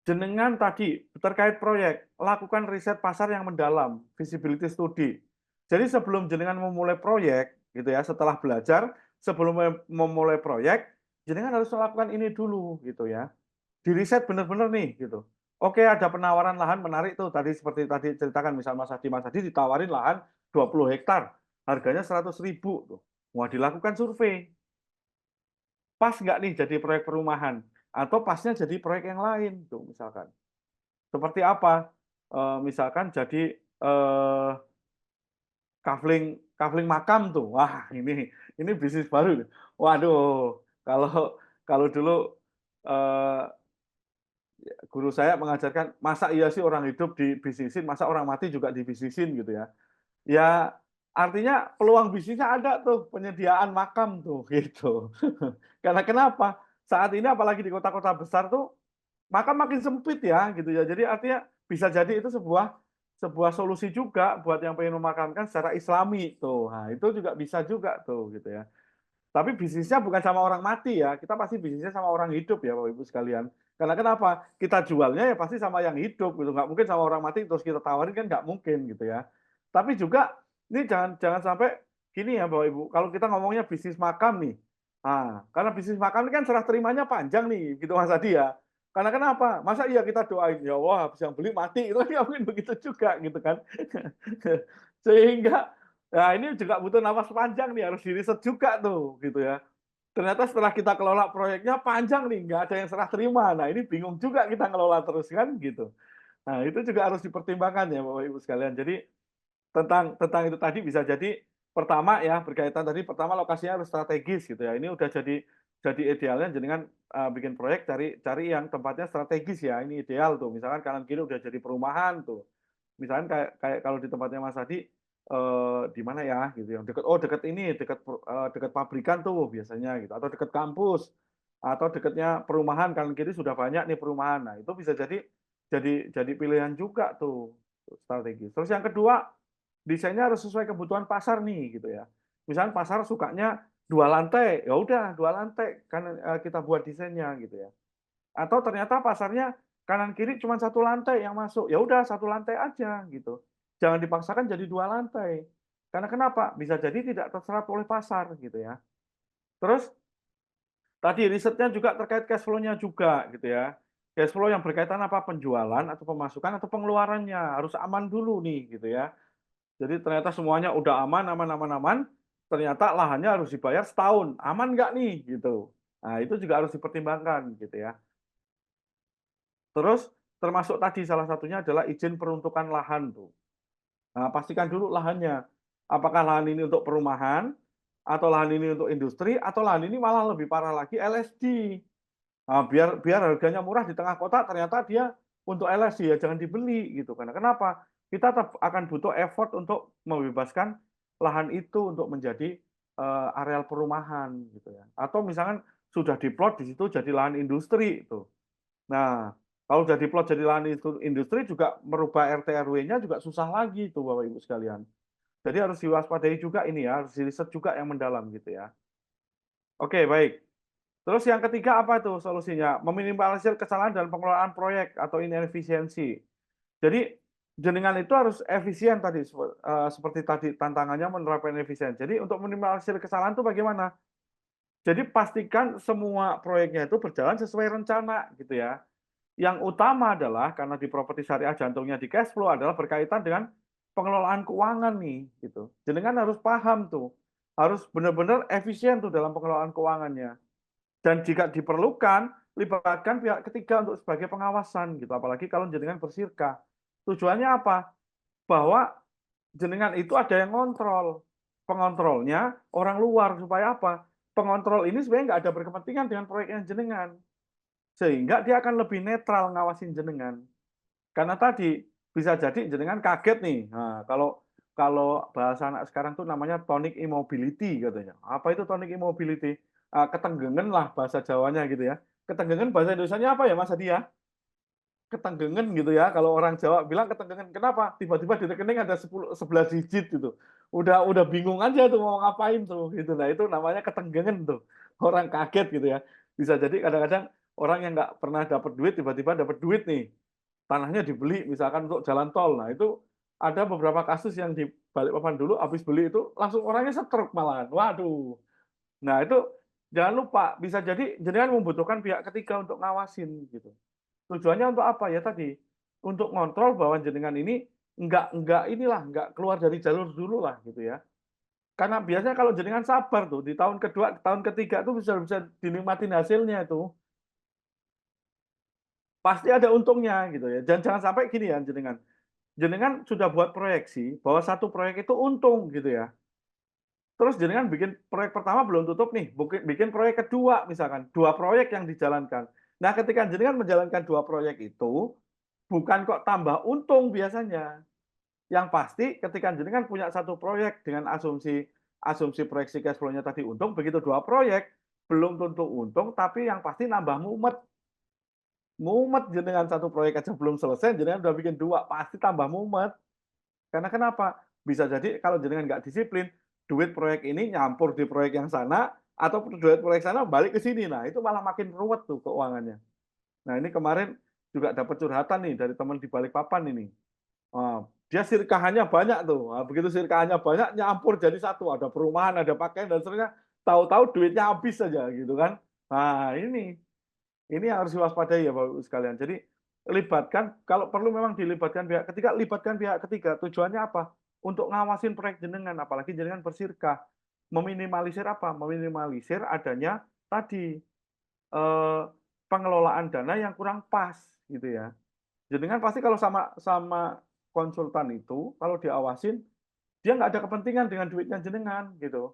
jenengan tadi terkait proyek, lakukan riset pasar yang mendalam, feasibility study. Jadi sebelum jenengan memulai proyek, gitu ya, setelah belajar, sebelum memulai proyek, jenengan harus melakukan ini dulu, gitu ya. Di riset benar-benar nih, gitu. Oke, ada penawaran lahan menarik tuh, tadi seperti tadi ceritakan, misal Mas Hadi ditawarin lahan 20 hektar, harganya 100.000 tuh. Mau dilakukan survei, pas nggak nih jadi proyek perumahan, atau pasnya jadi proyek yang lain, tuh misalkan. Seperti apa? Misalkan jadi, kafling kafling makam tuh. Wah, ini bisnis baru. Waduh, kalau kalau dulu, eee, guru saya mengajarkan, "Masa iya sih orang hidup dibisnisin, masa orang mati juga dibisnisin?" Gitu ya. Ya, artinya peluang bisnisnya ada tuh, penyediaan makam tuh, gitu. Karena kenapa? Saat ini apalagi di kota-kota besar tuh maka makin sempit ya gitu ya. Jadi artinya bisa jadi itu sebuah sebuah solusi juga buat yang pengen memakamkan secara Islami tuh. Nah, itu juga bisa juga tuh gitu ya. Tapi bisnisnya bukan sama orang mati ya, kita pasti bisnisnya sama orang hidup ya Bapak Ibu sekalian. Karena kenapa? Kita jualnya ya pasti sama yang hidup gitu, nggak mungkin sama orang mati terus kita tawarin kan nggak mungkin gitu ya. Tapi juga ini jangan jangan sampai gini ya Bapak Ibu, kalau kita ngomongnya bisnis makam nih, karena bisnis makam ini kan serah terimanya panjang nih gitu Mas Adi ya. Karena kenapa? Masa iya kita doain, ya Allah habis yang beli mati, itu kan nggak mungkin begitu juga gitu kan. Sehingga nah, ini juga butuh nafas panjang nih, harus di-riset juga tuh, gitu ya. Ternyata setelah kita kelola proyeknya panjang nih, nggak ada yang serah terima. Nah, ini bingung juga kita ngelola terus kan, gitu. Nah, itu juga harus dipertimbangkan ya, Bapak Ibu sekalian. Jadi tentang tentang itu tadi bisa jadi pertama ya, berkaitan tadi pertama lokasinya harus strategis gitu ya. Ini udah jadi idealnya jenengan, bikin proyek cari cari yang tempatnya strategis ya, ini ideal tuh. Misalkan kanan kiri udah jadi perumahan tuh. Misalkan kayak kayak kalau di tempatnya Mas Hadi, di mana ya gitu yang dekat, oh dekat ini, dekat pabrikan tuh biasanya gitu, atau dekat kampus, atau dekatnya perumahan, kanan kiri sudah banyak nih perumahan. Nah, itu bisa jadi pilihan juga tuh, strategis. Terus yang kedua, desainnya harus sesuai kebutuhan pasar nih gitu ya. Misalnya pasar sukanya 2 lantai, ya udah 2 lantai kan, kita buat desainnya gitu ya. Atau ternyata pasarnya kanan kiri cuma 1 lantai yang masuk, ya udah 1 lantai aja gitu. Jangan dipaksakan jadi 2 lantai. Karena kenapa? Bisa jadi tidak terserap oleh pasar gitu ya. Terus tadi risetnya juga terkait cash flow-nya juga gitu ya. Cash flow yang berkaitan apa? Penjualan atau pemasukan atau pengeluarannya, harus aman dulu nih gitu ya. Jadi ternyata semuanya udah aman aman aman aman, ternyata lahannya harus dibayar setahun, aman nggak nih gitu. Nah itu juga harus dipertimbangkan gitu ya. Terus termasuk tadi salah satunya adalah izin peruntukan lahan tuh. Nah pastikan dulu lahannya, apakah lahan ini untuk perumahan, atau lahan ini untuk industri, atau lahan ini malah lebih parah lagi LSD. Nah, biar biar harganya murah di tengah kota, ternyata dia untuk LSD ya jangan dibeli gitu. Karena kenapa? Kita tetap akan butuh effort untuk membebaskan lahan itu untuk menjadi areal perumahan gitu ya. Atau misalkan sudah diplot di situ jadi lahan industri itu. Nah, kalau udah diplot jadi lahan industri juga merubah RT RW-nya juga susah lagi tuh Bapak Ibu sekalian. Jadi harus diwaspadai juga ini ya, harus riset juga yang mendalam gitu ya. Oke, baik. Terus yang ketiga apa tuh solusinya? Meminimalisir kesalahan dalam pengelolaan proyek atau inefisiensi. Jadi jenengan itu harus efisien tadi, seperti tadi tantangannya menerapkan efisien. Jadi untuk meminimalisir kesalahan itu bagaimana? Jadi pastikan semua proyeknya itu berjalan sesuai rencana gitu ya. Yang utama adalah karena di properti syariah jantungnya di cash flow adalah berkaitan dengan pengelolaan keuangan nih gitu. Jenengan harus paham tuh, harus benar-benar efisien tuh dalam pengelolaan keuangannya. Dan jika diperlukan, libatkan pihak ketiga untuk sebagai pengawasan gitu, apalagi kalau jenengan bersirka. Tujuannya apa? Bahwa jenengan itu ada yang ngontrol. Pengontrolnya orang luar supaya apa? Pengontrol ini sebenarnya nggak ada berkepentingan dengan proyeknya jenengan. Sehingga dia akan lebih netral ngawasin jenengan. Karena tadi bisa jadi jenengan kaget nih. Nah, kalau kalau bahasa anak sekarang tuh namanya tonic immobility katanya. Apa itu tonic immobility? Ketenggengan lah bahasa Jawanya gitu ya. Ketenggengan bahasa Indonesianya apa ya Mas Hadi ya? Ketenggengan gitu ya. Kalau orang Jawa bilang ketenggengan. Kenapa? Tiba-tiba di rekening ada 10, 11 digit gitu. Udah bingung aja tuh mau ngapain tuh gitu. Nah itu namanya ketenggengan tuh. Orang kaget gitu ya. Bisa jadi kadang-kadang orang yang nggak pernah dapat duit tiba-tiba dapat duit nih, tanahnya dibeli misalkan untuk jalan tol. Nah, itu ada beberapa kasus yang di Balikpapan dulu habis beli itu langsung orangnya stroke malahan. Waduh. Nah, itu jangan lupa bisa jadi jenengan membutuhkan pihak ketiga untuk ngawasin gitu. Tujuannya untuk apa? Ya tadi, untuk ngontrol bahwa jenengan ini enggak inilah, enggak keluar dari jalur dulu lah gitu ya. Karena biasanya kalau jenengan sabar tuh di tahun kedua, tahun ketiga tuh bisa bisa dinikmatin hasilnya itu. Pasti ada untungnya gitu ya. Dan jangan sampai gini ya jenengan. Jenengan sudah buat proyeksi bahwa satu proyek itu untung gitu ya. Terus jenengan bikin proyek pertama belum tutup nih, bikin proyek kedua misalkan, 2 proyek yang dijalankan. Nah, ketika jenengan menjalankan 2 proyek itu, bukan kok tambah untung biasanya. Yang pasti ketika jenengan punya satu proyek dengan asumsi asumsi proyeksi cash flow-nya tadi untung, begitu 2 proyek, belum tentu untung, tapi yang pasti nambah mumet. Mumet jenengan satu proyek aja belum selesai, jenengan udah bikin 2 pasti tambah mumet. Karena kenapa? Bisa jadi kalau jenengan nggak disiplin, duit proyek ini nyampur di proyek yang sana, atau duit proyek sana balik ke sini. Nah, itu malah makin ruwet tuh keuangannya. Nah, ini kemarin juga dapat curhatan nih dari teman di Balikpapan ini. Dia sirkahannya banyak tuh. Nah, begitu sirkahannya banyak, nyampur jadi satu. Ada perumahan, ada pakaian, dan seterusnya. Tahu-tahu duitnya habis saja gitu kan. Nah, ini harus diwaspadai ya Bapak Ibu sekalian. Jadi libatkan, kalau perlu memang dilibatkan pihak ketiga, libatkan pihak ketiga. Tujuannya apa? Untuk ngawasin proyek jenengan, apalagi jenengan bersirkah. Meminimalisir apa? Meminimalisir adanya tadi pengelolaan dana yang kurang pas gitu ya. Jenengan pasti kalau sama sama konsultan itu, kalau diawasin, dia nggak ada kepentingan dengan duitnya jenengan gitu.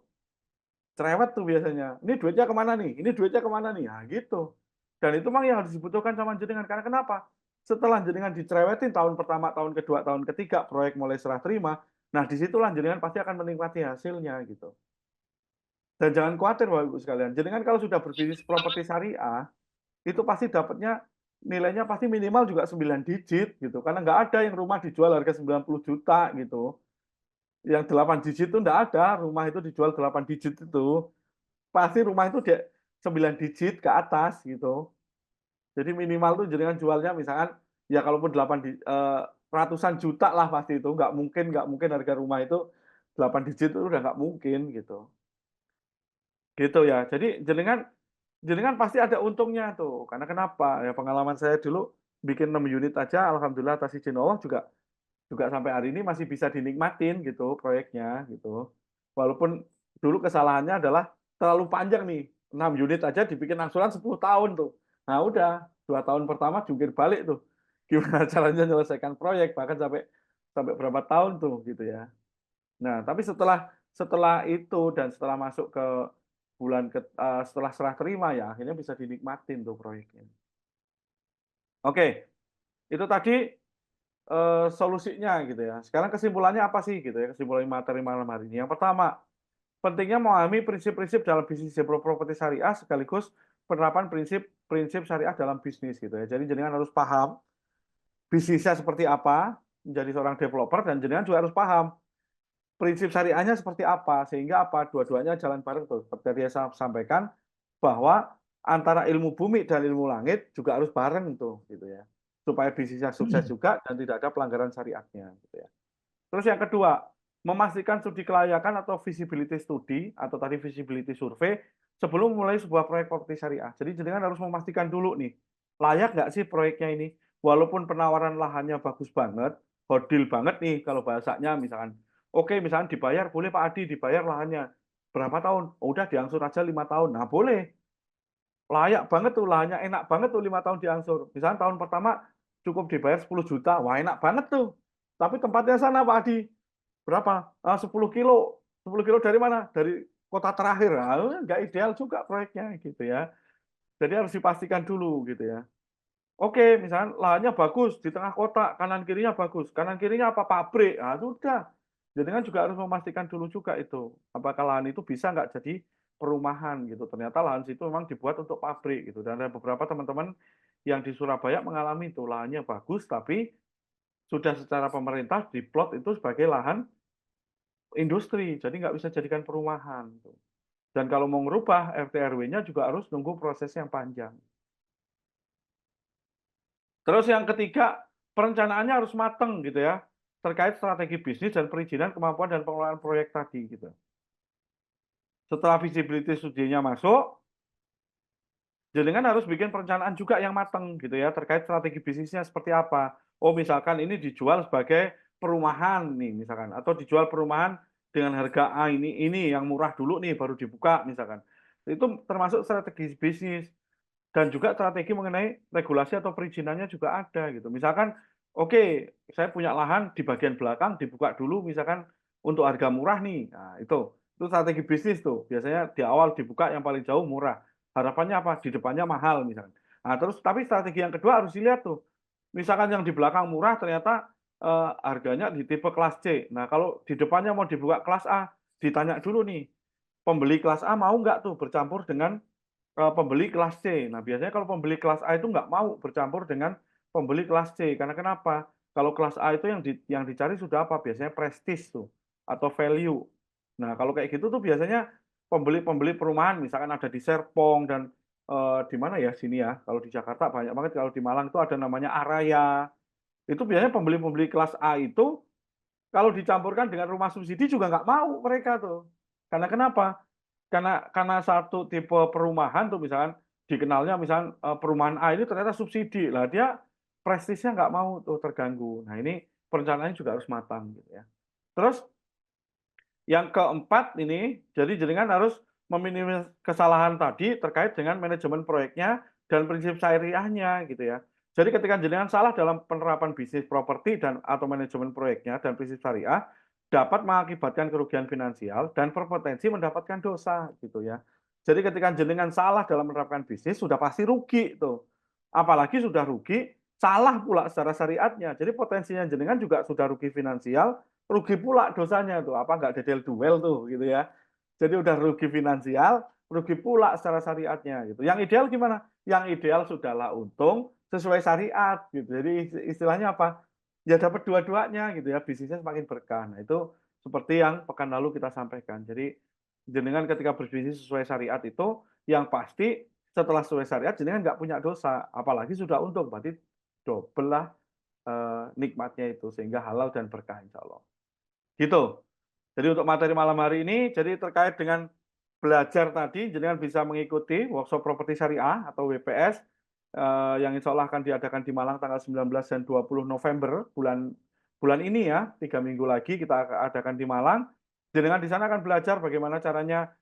Cerewet tuh biasanya. Ini duitnya kemana nih? Ini duitnya kemana nih? Nah, gitu. Dan itu memang yang harus dibutuhkan sama jenengan. Karena kenapa? Setelah jenengan dicerewetin tahun pertama, tahun kedua, tahun ketiga, proyek mulai serah terima, nah disitulah jenengan pasti akan menikmati hasilnya gitu. Dan jangan khawatir Bapak Ibu sekalian, jenengan kalau sudah berbisnis properti syariah, itu pasti dapatnya nilainya pasti minimal juga 9 digit gitu. Karena nggak ada yang rumah dijual harga 90 juta gitu. Yang 8 digit itu nggak ada, rumah itu dijual 8 digit itu. Pasti rumah itu 9 digit ke atas gitu. Jadi minimal tuh jenengan jualnya misalkan ya kalaupun ratusan juta lah pasti itu nggak mungkin harga rumah itu 8 digit itu udah nggak mungkin gitu. Gitu ya. Jadi jenengan jenengan pasti ada untungnya tuh, karena kenapa, ya pengalaman saya dulu bikin 6 unit aja alhamdulillah atas izin Allah juga sampai hari ini masih bisa dinikmatin gitu proyeknya gitu. Walaupun dulu kesalahannya adalah terlalu panjang nih, 6 unit aja dibikin angsuran 10 tahun tuh. Nah udah, 2 tahun pertama jungkir balik tuh, gimana caranya menyelesaikan proyek, bahkan sampai sampai berapa tahun tuh gitu ya. Nah, tapi setelah setelah itu dan setelah masuk ke setelah serah terima ya akhirnya bisa dinikmatin tuh proyeknya. Oke, itu tadi, solusinya gitu ya. Sekarang kesimpulannya apa sih gitu ya, kesimpulan materi malam hari ini. Yang pertama, pentingnya memahami prinsip-prinsip dalam bisnis properti syariah sekaligus penerapan prinsip-prinsip syariah dalam bisnis gitu ya. Jadi jenengan harus paham bisnisnya seperti apa, menjadi seorang developer dan jenengan juga harus paham prinsip syariahnya seperti apa, sehingga apa, dua-duanya jalan bareng tuh. Seperti tadi saya sampaikan bahwa antara ilmu bumi dan ilmu langit juga harus bareng tuh, gitu ya. Supaya bisnisnya sukses juga dan tidak ada pelanggaran syariatnya, gitu ya. Terus yang kedua, memastikan studi kelayakan atau feasibility study atau tadi feasibility survey sebelum mulai sebuah proyek properti syariah. Jadi jenengan harus memastikan dulu nih, layak nggak sih proyeknya ini? Walaupun penawaran lahannya bagus banget, hodil banget nih kalau bahasanya misalkan. Oke, misalkan dibayar, boleh Pak Adi dibayar lahannya. Berapa tahun? Oh, udah diangsur aja 5 tahun. Nah, boleh. Layak banget tuh, lahannya enak banget tuh 5 tahun diangsur. Misalkan tahun pertama cukup dibayar 10 juta. Wah, enak banget tuh. Tapi tempatnya sana Pak Adi. Berapa? 10 kilo. 10 kilo dari mana? Dari kota terakhir. Nah, nggak ideal juga proyeknya gitu ya. Jadi harus dipastikan dulu gitu ya. Oke, misalnya lahannya bagus di tengah kota, kanan kirinya bagus. Kanan kirinya apa? Pabrik. Nah, sudah. Jadi kan juga harus memastikan dulu juga itu. Apakah lahan itu bisa nggak jadi perumahan gitu. Ternyata lahan situ memang dibuat untuk pabrik gitu. Dan ada beberapa teman-teman yang di Surabaya mengalami itu lahannya bagus, tapi sudah secara pemerintah diplot itu sebagai lahan industri, jadi nggak bisa jadikan perumahan. Dan kalau mau ngerubah RT RW-nya juga harus nunggu proses yang panjang. Terus yang ketiga, perencanaannya harus mateng gitu ya, terkait strategi bisnis dan perizinan, kemampuan dan pengelolaan proyek tadi gitu. Setelah visibility studinya masuk, jenengan harus bikin perencanaan juga yang mateng gitu ya, terkait strategi bisnisnya seperti apa. Oh, misalkan ini dijual sebagai perumahan nih misalkan, atau dijual perumahan dengan harga A ini yang murah dulu nih baru dibuka misalkan. Itu termasuk strategi bisnis dan juga strategi mengenai regulasi atau perizinannya juga ada gitu. Misalkan, oke, saya punya lahan di bagian belakang dibuka dulu misalkan untuk harga murah nih. Nah, itu strategi bisnis tuh. Biasanya di awal dibuka yang paling jauh murah. Harapannya apa? Di depannya mahal misalkan. Nah, terus tapi strategi yang kedua harus dilihat tuh. Misalkan yang di belakang murah ternyata harganya di tipe kelas C. Nah, kalau di depannya mau dibuka kelas A, ditanya dulu nih, pembeli kelas A mau nggak tuh bercampur dengan pembeli kelas C. Nah, biasanya kalau pembeli kelas A itu nggak mau bercampur dengan pembeli kelas C. Karena kenapa? Kalau kelas A itu yang dicari sudah apa? Biasanya prestis tuh atau value. Nah, kalau kayak gitu tuh biasanya pembeli-pembeli perumahan misalkan ada di Serpong dan di mana ya sini ya, kalau di Jakarta banyak banget, kalau di Malang itu ada namanya Araya. Itu biasanya pembeli-pembeli kelas A itu kalau dicampurkan dengan rumah subsidi juga nggak mau mereka tuh. Karena kenapa? Karena satu tipe perumahan tuh misalkan dikenalnya misalkan, perumahan A ini ternyata subsidi. Lah dia prestisnya nggak mau tuh terganggu. Nah ini perencanaannya juga harus matang gitu ya. Terus yang keempat ini, jadi jenengan harus meminimis kesalahan tadi terkait dengan manajemen proyeknya dan prinsip syariahnya gitu ya. Jadi ketika jenengan salah dalam penerapan bisnis properti dan atau manajemen proyeknya dan prinsip syariah, dapat mengakibatkan kerugian finansial dan berpotensi mendapatkan dosa gitu ya. Jadi ketika jenengan salah dalam menerapkan bisnis sudah pasti rugi tuh. Apalagi sudah rugi, salah pula secara syariatnya. Jadi potensinya jenengan juga sudah rugi finansial, rugi pula dosanya tuh, apa nggak dedel duel tuh gitu ya. Jadi udah rugi finansial, rugi pula secara syariatnya gitu. Yang ideal gimana? Yang ideal sudahlah untung sesuai syariat gitu. Jadi istilahnya apa? Ya dapat dua-duanya gitu ya, bisnisnya semakin berkah. Nah, itu seperti yang pekan lalu kita sampaikan. Jadi jenengan ketika berbisnis sesuai syariat itu yang pasti setelah sesuai syariat jenengan nggak punya dosa, apalagi sudah untung, berarti double lah nikmatnya itu sehingga halal dan berkah insya Allah. Gitu. Jadi untuk materi malam hari ini, jadi terkait dengan belajar tadi, jenengan bisa mengikuti workshop properti syariah atau WPS yang insya Allah akan diadakan di Malang tanggal 19 dan 20 November bulan ini ya, 3 minggu lagi kita akan adakan di Malang. Jenengan di sana akan belajar bagaimana caranya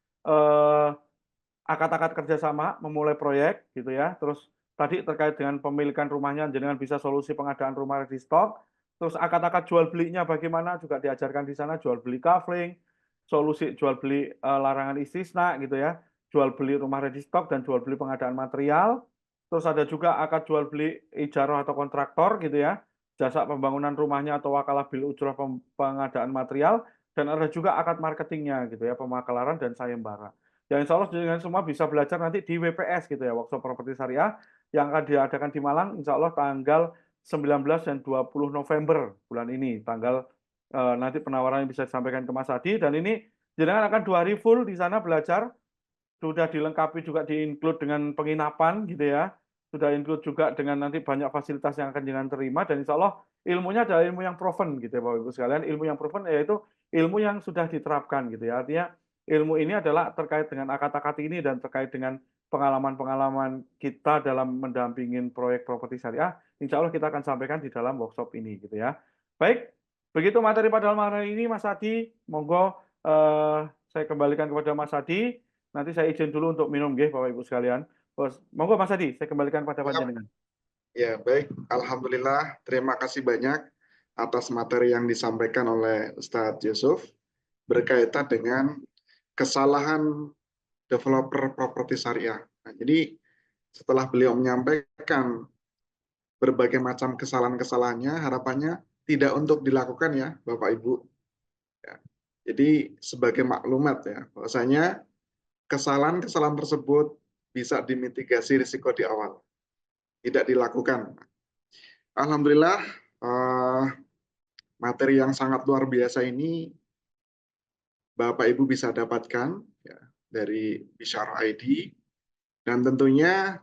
akad-akad kerjasama, memulai proyek gitu ya. Terus tadi terkait dengan pemilikan rumahnya, jenengan bisa solusi pengadaan rumah ready stock. Terus akad-akad jual belinya bagaimana juga diajarkan di sana, jual beli kafling, solusi jual beli larangan istisna gitu ya, jual beli rumah ready stock dan jual beli pengadaan material. Terus ada juga akad jual beli ijarah atau kontraktor gitu ya, jasa pembangunan rumahnya atau wakalah bil ujrah pengadaan material, dan ada juga akad marketingnya gitu ya, pemakelaran dan sayembara. Ya insya Allah dengan semua bisa belajar nanti di WPS gitu ya, Workshop Properti Syariah yang akan diadakan di Malang insya Allah tanggal 19 dan 20 November bulan ini. Nanti penawarannya bisa disampaikan ke Mas Adi dan ini jenengan akan 2 hari full di sana belajar, sudah dilengkapi juga di-include dengan penginapan gitu ya, sudah include juga dengan nanti banyak fasilitas yang akan jenengan terima dan insya Allah ilmunya adalah ilmu yang proven gitu ya Bapak Ibu sekalian, ilmu yang proven yaitu ilmu yang sudah diterapkan gitu ya, artinya ilmu ini adalah terkait dengan akad-akad ini dan terkait dengan pengalaman-pengalaman kita dalam mendampingin proyek properti syariah, insya Allah kita akan sampaikan di dalam workshop ini gitu ya. Baik, begitu materi pada malam hari ini Mas Adi, monggo saya kembalikan kepada Mas Adi. Nanti saya izin dulu untuk minum nggih Bapak Ibu sekalian. Monggo Mas Adi, saya kembalikan pada panjenengan. Ya, baik. Alhamdulillah, terima kasih banyak atas materi yang disampaikan oleh Ustadz Yusuf berkaitan dengan kesalahan developer properti syariah. Nah, jadi setelah beliau menyampaikan berbagai macam kesalahan-kesalahannya, harapannya tidak untuk dilakukan ya Bapak Ibu. Ya. Jadi sebagai maklumat ya, bahwasanya kesalahan-kesalahan tersebut bisa dimitigasi risiko di awal, tidak dilakukan. Alhamdulillah, materi yang sangat luar biasa ini Bapak Ibu bisa dapatkan ya, dari Bisyara ID, dan tentunya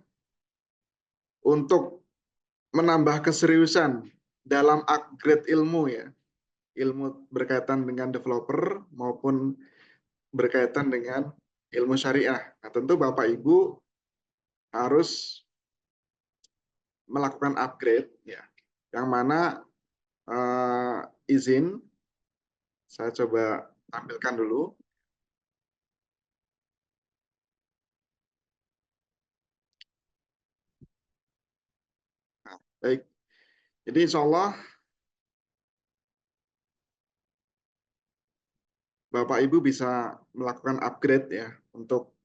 untuk menambah keseriusan dalam upgrade ilmu ya, ilmu berkaitan dengan developer maupun berkaitan dengan ilmu syariah. Nah, tentu Bapak Ibu harus melakukan upgrade ya, yang mana izin saya coba tampilkan dulu. Nah, baik, jadi insya Allah Bapak Ibu bisa melakukan upgrade ya untuk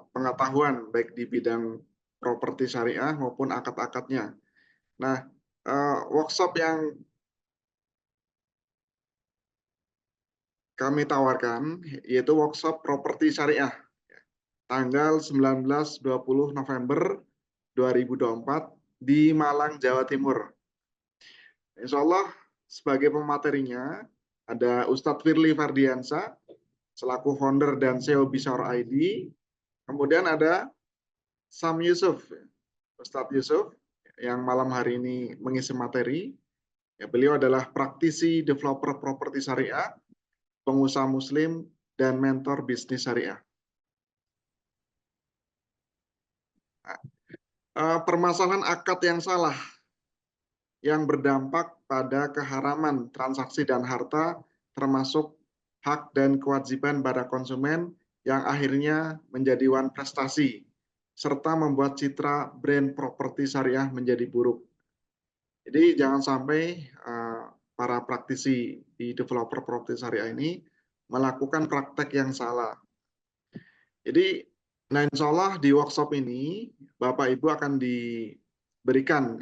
pengetahuan baik di bidang properti syariah maupun akad-akadnya. Nah, workshop yang kami tawarkan yaitu workshop properti syariah tanggal 19-20 November 2024 di Malang, Jawa Timur. Insya Allah sebagai pematerinya ada Ustadz Firly Fardiansa selaku founder dan CEO Bisyara ID. Kemudian ada Sam Yusuf, Ustadz Yusuf yang malam hari ini mengisi materi. Ya, beliau adalah praktisi developer properti syariah, pengusaha muslim, dan mentor bisnis syariah. Permasalahan akad yang salah yang berdampak pada keharaman transaksi dan harta, termasuk hak dan kewajiban pada konsumen yang akhirnya menjadi wan prestasi, serta membuat citra brand properti syariah menjadi buruk. Jadi jangan sampai para praktisi di developer properti syariah ini melakukan praktek yang salah. Jadi, nah insya Allah di workshop ini Bapak Ibu akan diberikan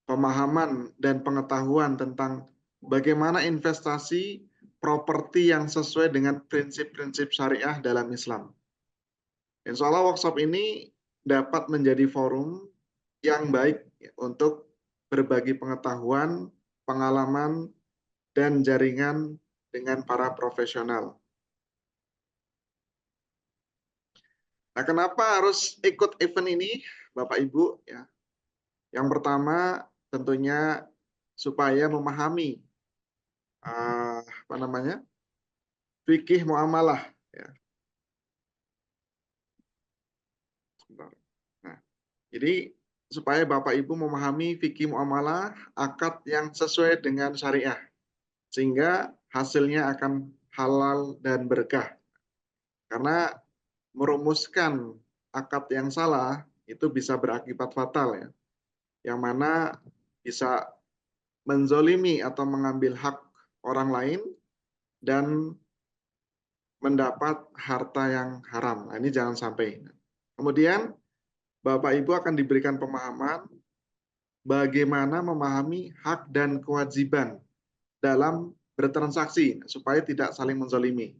pemahaman dan pengetahuan tentang bagaimana investasi properti yang sesuai dengan prinsip-prinsip syariah dalam Islam. Insya Allah workshop ini dapat menjadi forum yang baik untuk berbagi pengetahuan, pengalaman, dan jaringan dengan para profesional. Nah, kenapa harus ikut event ini, Bapak Ibu? Ya. Yang pertama, tentunya supaya memahami apa namanya, fikih muamalah. Ya, sebentar. Nah, jadi supaya Bapak Ibu memahami fikih muamalah, akad yang sesuai dengan syariah, sehingga hasilnya akan halal dan berkah. Karena merumuskan akad yang salah itu bisa berakibat fatal ya, yang mana bisa menzolimi atau mengambil hak orang lain dan mendapat harta yang haram. Nah, ini jangan sampai. Kemudian Bapak Ibu akan diberikan pemahaman bagaimana memahami hak dan kewajiban dalam bertransaksi supaya tidak saling menzolimi.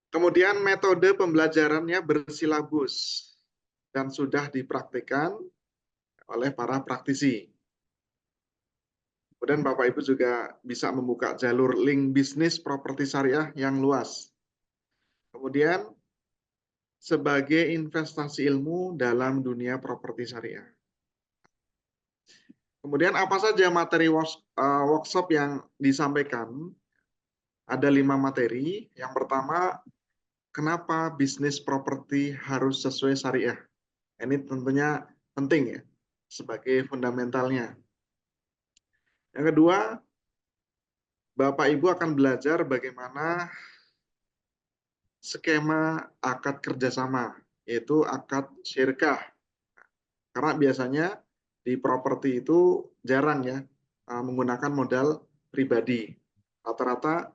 Kemudian metode pembelajarannya bersilabus dan sudah dipraktikkan oleh para praktisi. Kemudian Bapak Ibu juga bisa membuka jalur link bisnis properti syariah yang luas. Kemudian sebagai investasi ilmu dalam dunia properti syariah. Kemudian apa saja materi workshop yang disampaikan? Ada 5 materi. Yang pertama, kenapa bisnis properti harus sesuai syariah? Ini tentunya penting ya, sebagai fundamentalnya. Yang kedua, Bapak Ibu akan belajar bagaimana skema akad kerjasama, yaitu akad syirkah. Karena biasanya di properti itu jarang ya menggunakan modal pribadi. Rata-rata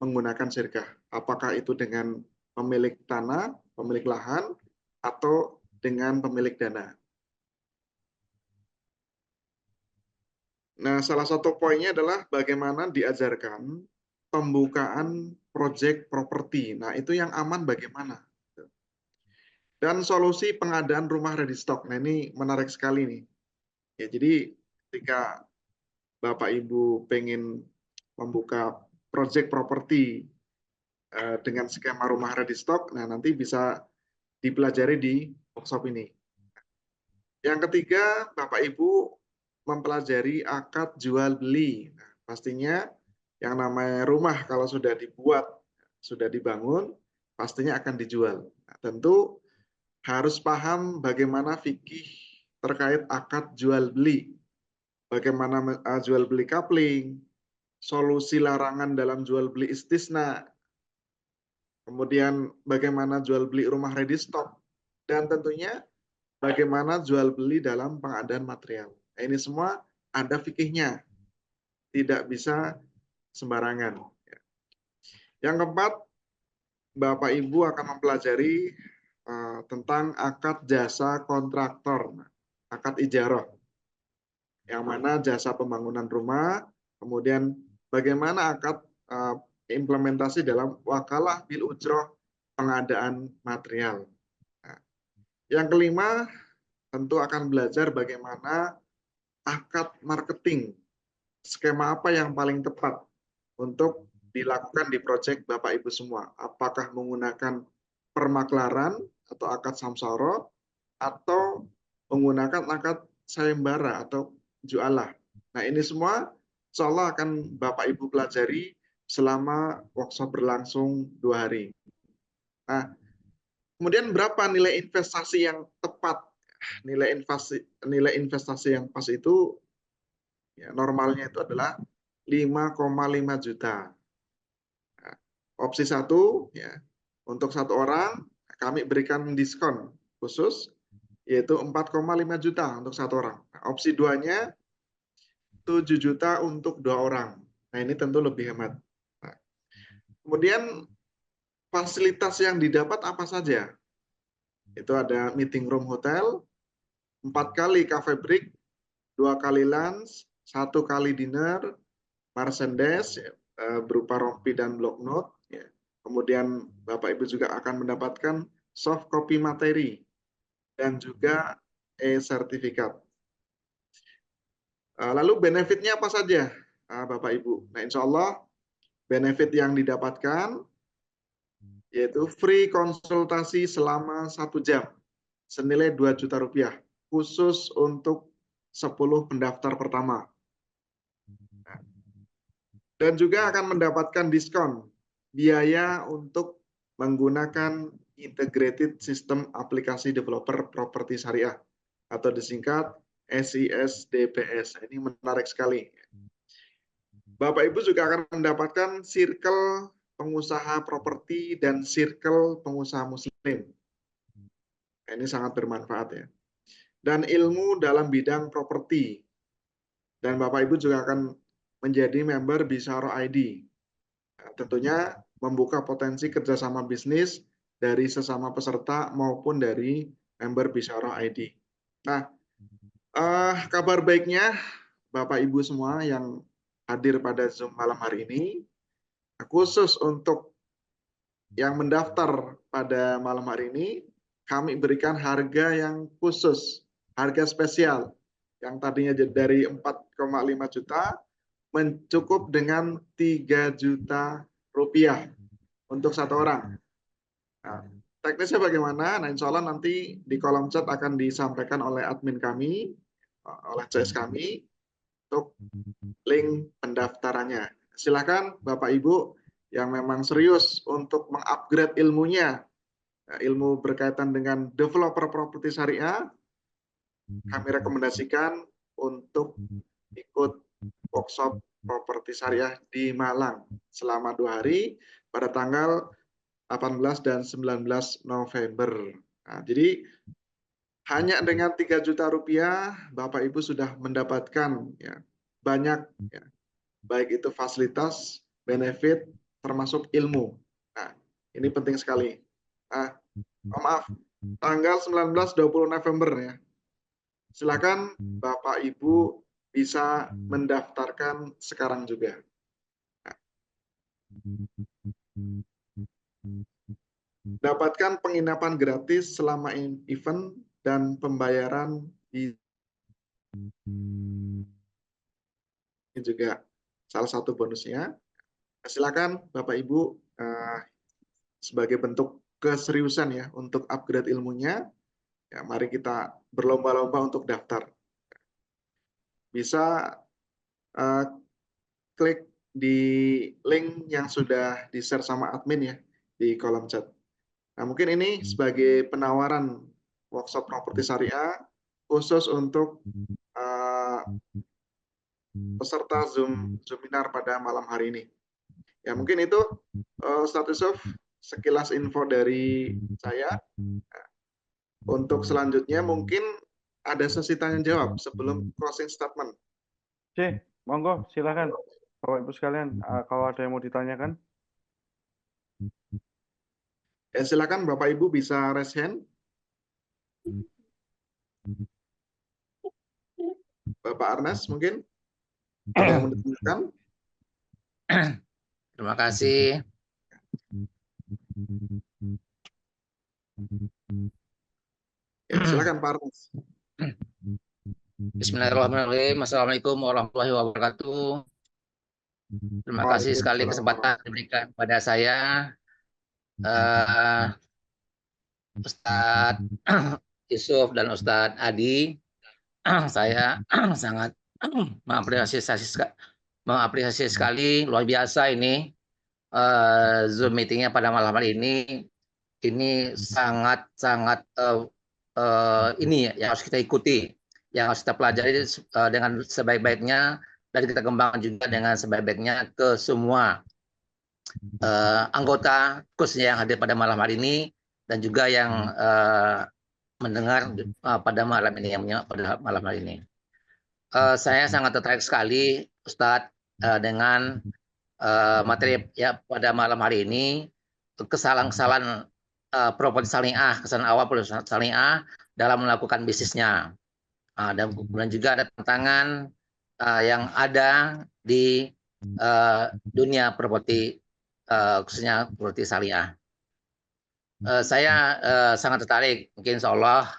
menggunakan syirkah. Apakah itu dengan pemilik tanah, pemilik lahan, atau dengan pemilik dana. Nah, salah satu poinnya adalah bagaimana diajarkan pembukaan proyek properti. Nah, itu yang aman bagaimana? Dan solusi pengadaan rumah ready stock. Nah, ini menarik sekali nih. Ya, jadi ketika Bapak Ibu pengen membuka proyek properti dengan skema rumah ready stock, nah nanti bisa dipelajari di workshop ini. Yang ketiga, Bapak Ibu mempelajari akad jual beli. Nah, pastinya yang namanya rumah kalau sudah dibuat, sudah dibangun, pastinya akan dijual. Nah, tentu harus paham bagaimana fikih terkait akad jual beli, bagaimana jual beli coupling, solusi larangan dalam jual beli istisna, kemudian bagaimana jual beli rumah ready stock, dan tentunya bagaimana jual beli dalam pengadaan material. Nah, ini semua ada fikihnya, tidak bisa sembarangan. Yang keempat, Bapak Ibu akan mempelajari tentang akad jasa kontraktor, akad ijarah, yang mana jasa pembangunan rumah, kemudian bagaimana akad implementasi dalam wakalah bil ujroh pengadaan material. Nah, yang kelima, tentu akan belajar bagaimana akad marketing, skema apa yang paling tepat untuk dilakukan di proyek Bapak Ibu semua. Apakah menggunakan permaklaran atau akad samsara, atau menggunakan akad sayembara atau jualah. Nah, ini semua insya Allah akan Bapak Ibu pelajari selama workshop berlangsung 2 hari. Nah, kemudian berapa nilai investasi yang tepat? Nilai investasi yang pas itu ya, normalnya itu adalah 5,5 juta. Nah, opsi 1 ya, untuk 1 orang kami berikan diskon khusus yaitu 4,5 juta untuk 1 orang. Nah, opsi 2-nya 7 juta untuk 2 orang. Nah, ini tentu lebih hemat. Nah, kemudian fasilitas yang didapat apa saja? Itu ada meeting room hotel, 4 kali cafe break, 2 kali lunch, 1 kali dinner, merchandise berupa rompi dan block note. Ya. Kemudian Bapak Ibu juga akan mendapatkan soft copy materi dan juga e-sertifikat. Lalu benefitnya apa saja, Bapak Ibu? Nah, insya Allah benefit yang didapatkan yaitu free konsultasi selama 1 jam senilai 2 juta rupiah khusus untuk 10 pendaftar pertama. Nah, dan juga akan mendapatkan diskon biaya untuk menggunakan Integrated System Aplikasi Developer Properti Syariah atau disingkat SISDPS. Ini menarik sekali. Bapak Ibu juga akan mendapatkan circle pengusaha properti dan circle pengusaha muslim. Ini sangat bermanfaat ya. Dan ilmu dalam bidang properti. Dan Bapak Ibu juga akan menjadi member Bisyaro ID. Nah, tentunya membuka potensi kerjasama bisnis dari sesama peserta maupun dari member Bisyaro ID. Nah, kabar baiknya Bapak Ibu semua yang hadir pada Zoom malam hari ini, khusus untuk yang mendaftar pada malam hari ini, kami berikan harga yang khusus, harga spesial, yang tadinya dari 4,5 juta, mencukup dengan 3 juta rupiah untuk satu orang. Nah, teknisnya bagaimana? Nah, insya Allah nanti di kolom chat akan disampaikan oleh admin kami, oleh CS kami, untuk link pendaftarannya. Silakan Bapak Ibu yang memang serius untuk mengupgrade ilmunya, ilmu berkaitan dengan developer properti syariah, kami rekomendasikan untuk ikut workshop properti syariah di Malang selama 2 hari pada tanggal 18 dan 19 November. Nah, jadi hanya dengan 3 juta rupiah, Bapak Ibu sudah mendapatkan ya, banyak ya, baik itu fasilitas, benefit, termasuk ilmu. Nah, ini penting sekali. Nah, maaf, tanggal 19-20 November ya. Silakan Bapak Ibu bisa mendaftarkan sekarang juga. Nah, dapatkan penginapan gratis selama event dan pembayaran di ini juga salah satu bonusnya. Silakan Bapak Ibu sebagai bentuk keseriusan ya untuk upgrade ilmunya, ya mari kita berlomba-lomba untuk daftar. Bisa klik di link yang sudah di-share sama admin ya di kolom chat. Nah, mungkin ini sebagai penawaran workshop properti syariah khusus untuk peserta Zoom seminar pada malam hari ini. Ya, mungkin itu Ustadz Yusuf sekilas info dari saya. Untuk selanjutnya mungkin ada sesi tanya jawab sebelum closing statement. Oke, monggo silakan Bapak Ibu sekalian, kalau ada yang mau ditanyakan. Ya, silakan Bapak Ibu bisa raise hand. Bapak Arnes mungkin ada yang mau ditanyakan. Terima kasih. Ya, silakan Pak Arnes. Bismillahirrahmanirrahim. Assalamualaikum warahmatullahi wabarakatuh. Terima kasih sekali kesempatan diberikan kepada saya, Ustadz Yusuf dan Ustadz Adi. Saya sangat mengapresiasi sekali, luar biasa ini Zoom meetingnya pada malam hari ini. Ini sangat ini yang harus kita ikuti, yang harus kita pelajari dengan sebaik-baiknya, dan kita kembangkan juga dengan sebaik-baiknya ke semua anggota khususnya yang hadir pada malam hari ini dan juga yang mendengar pada malam ini, yang menyimak pada malam hari ini. Saya sangat tertarik sekali, Ustadz, dengan materi ya pada malam hari ini, kesalahan-kesalahan properti syariah, kesalahan awal properti syariah dalam melakukan bisnisnya. Dan kemudian juga ada tantangan yang ada di dunia properti, khususnya properti syariah. Saya sangat tertarik, mungkin insya Allah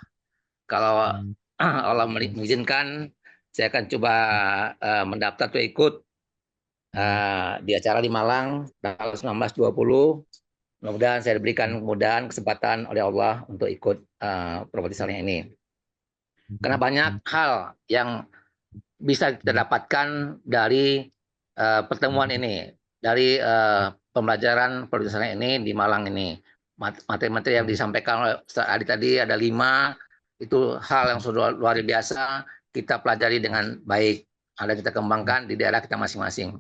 kalau Allah mengizinkan, saya akan coba mendaftar atau ikut di acara di Malang tanggal 19-20. Mudah-mudahan saya diberikan kemudahan, kesempatan oleh Allah untuk ikut properti syariah ini. Karena banyak hal yang bisa kita dapatkan dari pertemuan ini, dari pembelajaran produsen ini di Malang ini. Materi-materi yang disampaikan oleh Ustaz Adi tadi ada 5, itu hal yang sudah luar biasa, kita pelajari dengan baik, ada kita kembangkan di daerah kita masing-masing.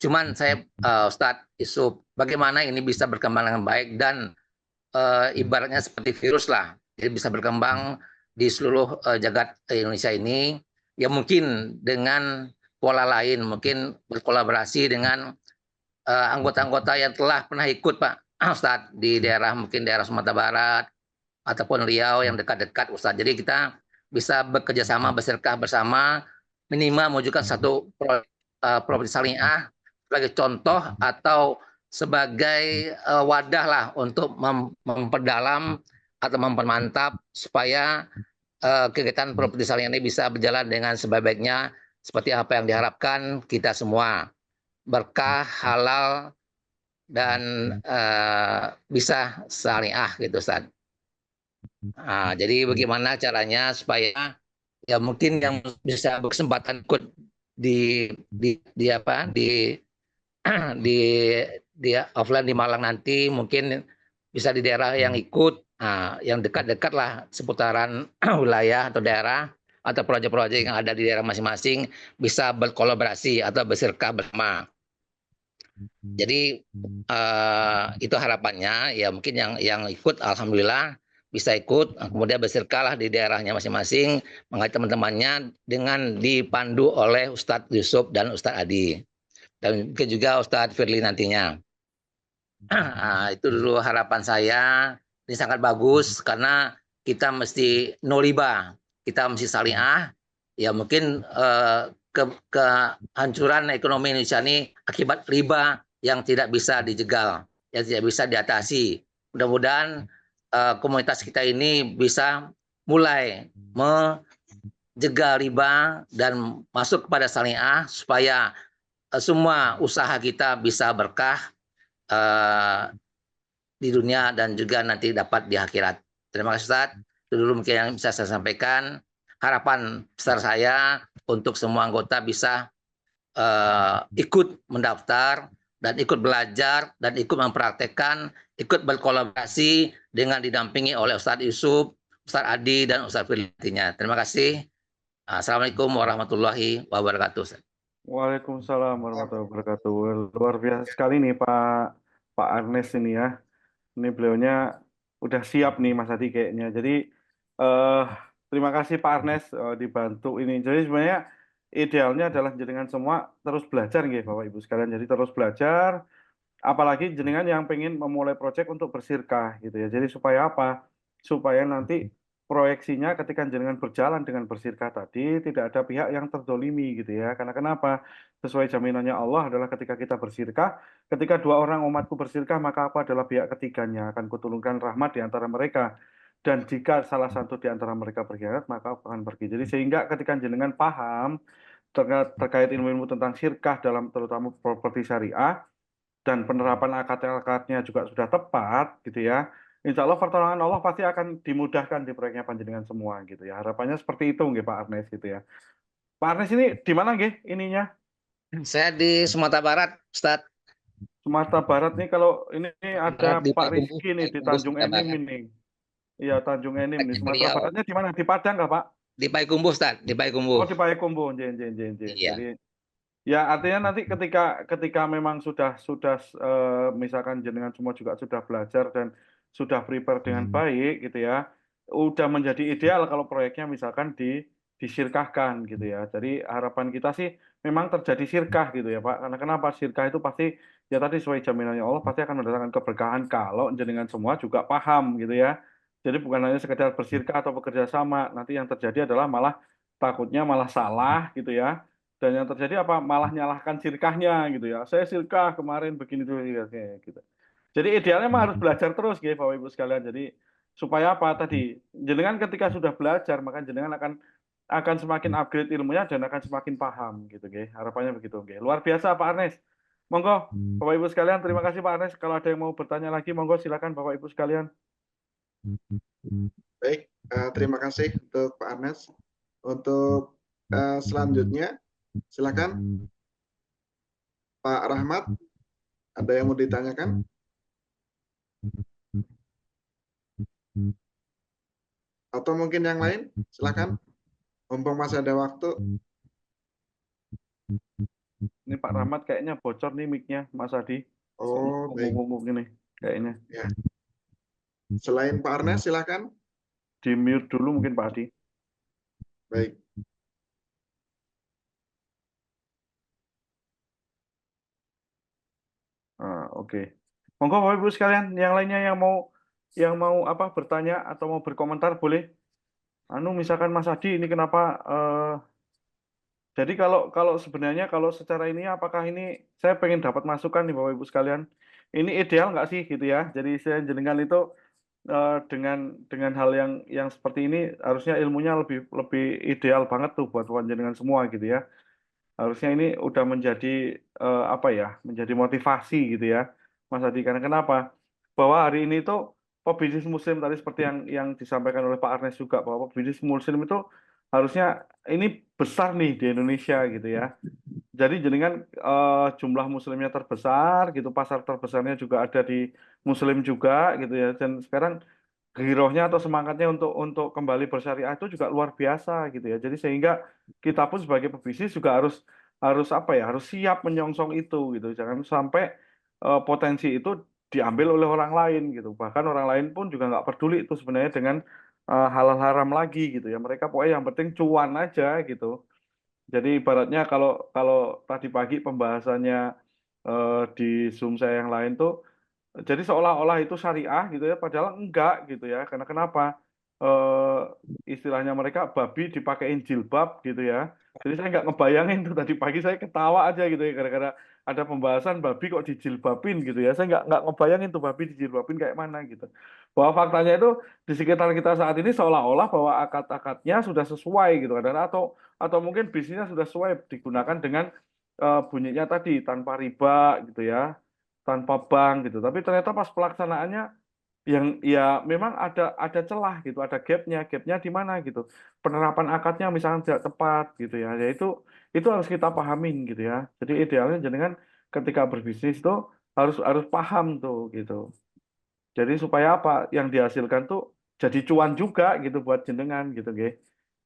Cuman saya, Ustadz Yusuf, bagaimana ini bisa berkembang dengan baik dan ibaratnya seperti virus lah, jadi bisa berkembang di seluruh jagat Indonesia ini, ya mungkin dengan pola lain, mungkin berkolaborasi dengan anggota-anggota yang telah pernah ikut Pak Ustadz di daerah, mungkin daerah Sumatera Barat ataupun Riau yang dekat-dekat Ustadz. Jadi kita bisa bekerja sama, berserkah bersama, minimal mewujudkan satu properti syariah sebagai contoh atau sebagai wadah lah untuk memperdalam atau mempermantap supaya kegiatan properti syariah ini bisa berjalan dengan sebaik-baiknya seperti apa yang diharapkan kita semua, berkah, halal, dan bisa syariah gitu Ustaz. Nah, jadi bagaimana caranya supaya ya mungkin yang bisa berkesempatan ikut di apa di di offline di Malang nanti, mungkin bisa di daerah yang ikut, yang dekat-dekat lah seputaran wilayah atau daerah atau proyek-proyek yang ada di daerah masing-masing bisa berkolaborasi atau berserkah bersama. Jadi itu harapannya, ya mungkin yang ikut alhamdulillah bisa ikut, kemudian berserkah di daerahnya masing-masing, mengajak teman-temannya dengan dipandu oleh Ustadz Yusuf dan Ustadz Adi, dan mungkin juga Ustadz Firly nantinya. Itu dulu harapan saya. Ini sangat bagus karena kita mesti no riba, kita mesti syariah. Ya mungkin kehancuran ekonomi Indonesia ini akibat riba yang tidak bisa dijegal, yang tidak bisa diatasi. Mudah-mudahan komunitas kita ini bisa mulai menjegal riba dan masuk kepada syariah supaya semua usaha kita bisa berkah di dunia dan juga nanti dapat di akhirat. Terima kasih Ustaz. Itu dulu mungkin yang bisa saya sampaikan. Harapan besar saya untuk semua anggota bisa ikut mendaftar dan ikut belajar dan ikut mempraktekkan, ikut berkolaborasi dengan didampingi oleh Ustadz Yusuf, Ustadz Adi, dan Ustadz Firly. Terima kasih. Assalamualaikum warahmatullahi wabarakatuh. Waalaikumsalam warahmatullahi wabarakatuh. Luar biasa sekali nih Pak Ernest ini ya. Ini beliaunya udah siap nih Mas Adi kayaknya. Jadi eh terima kasih Pak Ernest dibantu ini. Jadi sebenarnya idealnya adalah jenengan semua terus belajar nggih Bapak Ibu sekalian. Jadi terus belajar, apalagi jenengan yang pengen memulai proyek untuk bersirkah gitu ya. Jadi supaya apa? Supaya nanti proyeksinya ketika jenengan berjalan dengan bersirkah tadi tidak ada pihak yang terdolimi gitu ya. Karena kenapa? Sesuai jaminannya Allah adalah ketika kita bersirkah, ketika 2 orang umatku bersirkah, maka apa adalah pihak ketiganya akan kuturunkan rahmat di antara mereka. Dan jika salah satu di antara mereka berkhianat, maka aku akan pergi. Jadi sehingga ketika jenengan paham terkait ilmu-ilmu tentang sirkah dalam terutama properti syariah, dan penerapan akad-akadnya juga sudah tepat gitu ya. Insya Allah pertolongan Allah pasti akan dimudahkan di proyeknya panjenengan semua gitu ya. Harapannya seperti itu nggih Pak Arnes gitu ya. Pak Arnes ini di mana nggih ininya? Saya di Sumatera Barat, Ustadz. Sumatera Barat nih, kalau ini ada Di Pak Payakumbuh, Rizky nih di Tanjung Sumatera Enim Barat. ini. Iya, Tanjung Enim nih. Sumatera Riau. Baratnya di mana? Di Padang nggak Pak? Di Payakumbuh, Ustadz. Di Payakumbuh. Oh, di Payakumbuh. Jen. Iya. Jadi ya artinya nanti ketika memang sudah misalkan jenengan semua juga sudah belajar dan sudah prepare dengan baik gitu ya, udah menjadi ideal kalau proyeknya misalkan disirkahkan gitu ya. Jadi harapan kita sih memang terjadi sirkah gitu ya Pak. Karena kenapa sirkah itu pasti ya tadi sesuai jaminannya Allah pasti akan mendatangkan keberkahan kalau jenengan semua juga paham gitu ya. Jadi bukan hanya sekedar bersirkah atau bekerja sama, nanti yang terjadi adalah malah takutnya malah salah gitu ya, dan yang terjadi apa? Malah nyalahkan sirkahnya gitu ya. Saya sirkah kemarin begini tuh kayak gitu. Jadi idealnya mah harus belajar terus gitu Bapak Ibu sekalian. Jadi supaya apa tadi? Jenengan ketika sudah belajar maka jenengan akan semakin upgrade ilmunya dan akan semakin paham gitu nggih. Harapannya begitu nggih. Luar biasa Pak Arnes. Monggo Bapak Ibu sekalian, terima kasih Pak Arnes. Kalau ada yang mau bertanya lagi monggo silakan Bapak Ibu sekalian. Baik, terima kasih untuk Pak Arnes. Untuk selanjutnya, silakan. Pak Rahmat, ada yang mau ditanyakan? Atau mungkin yang lain? Silakan. Mumpung masih ada waktu. Ini Pak Rahmat kayaknya bocor nih mic-nya, Mas Adi. Oh, baik. Ngomong-ngomong ini kayaknya. Ya. Selain Pak Arnes, silakan. Di mute dulu mungkin Pak Adi. Baik. Oke. Monggo Bapak Ibu sekalian, yang lainnya yang mau apa bertanya atau mau berkomentar boleh. Misalkan Mas Adi ini kenapa jadi kalau sebenarnya kalau secara ini apakah ini saya pengen dapat masukan nih Bapak Ibu sekalian. Ini ideal nggak sih gitu ya. Jadi saya jenengan itu dengan hal yang seperti ini harusnya ilmunya lebih lebih ideal banget tuh buat jenengan semua gitu ya. Harusnya ini udah menjadi apa ya, menjadi motivasi gitu ya, Mas Adi. Karena kenapa? Bahwa hari ini tuh pebisnis muslim tadi seperti yang disampaikan oleh Pak Arnes juga bahwa pebisnis muslim itu harusnya ini besar nih di Indonesia gitu ya. Jadi jenengan jumlah muslimnya terbesar gitu, pasar terbesarnya juga ada di muslim juga gitu ya. Dan sekarang girohnya atau semangatnya untuk kembali bersyariah itu juga luar biasa gitu ya. Jadi sehingga kita pun sebagai pebisnis juga harus harus apa ya, harus siap menyongsong itu gitu. Jangan sampai potensi itu diambil oleh orang lain gitu. Bahkan orang lain pun juga nggak peduli itu sebenarnya dengan halal haram lagi gitu ya. Mereka pokoknya yang penting cuan aja gitu. Jadi ibaratnya kalau kalau tadi pagi pembahasannya di Zoom saya yang lain tuh, jadi seolah-olah itu syariah gitu ya, padahal enggak gitu ya. Karena kenapa? Eh, Istilahnya mereka babi dipakein jilbab gitu ya. Jadi saya nggak ngebayangin tuh tadi pagi saya ketawa aja gitu ya gara-gara ada pembahasan babi kok dijilbabin gitu ya. Saya nggak ngebayangin tuh babi dijilbabin kayak mana gitu. Bahwa faktanya itu di sekitar kita saat ini seolah-olah bahwa akad-akadnya sudah sesuai gitu kan. Atau mungkin bisnisnya sudah sesuai digunakan dengan bunyinya tadi tanpa riba gitu ya, tanpa bank gitu. Tapi ternyata pas pelaksanaannya yang ya memang ada celah gitu, ada gapnya di mana gitu. Penerapan akadnya misalnya tidak tepat gitu ya. Ya itu harus kita pahamin gitu ya. Jadi idealnya jenengan ketika berbisnis tuh harus harus paham tuh gitu. Jadi supaya apa yang dihasilkan tuh jadi cuan juga gitu buat jenengan gitu, nggih.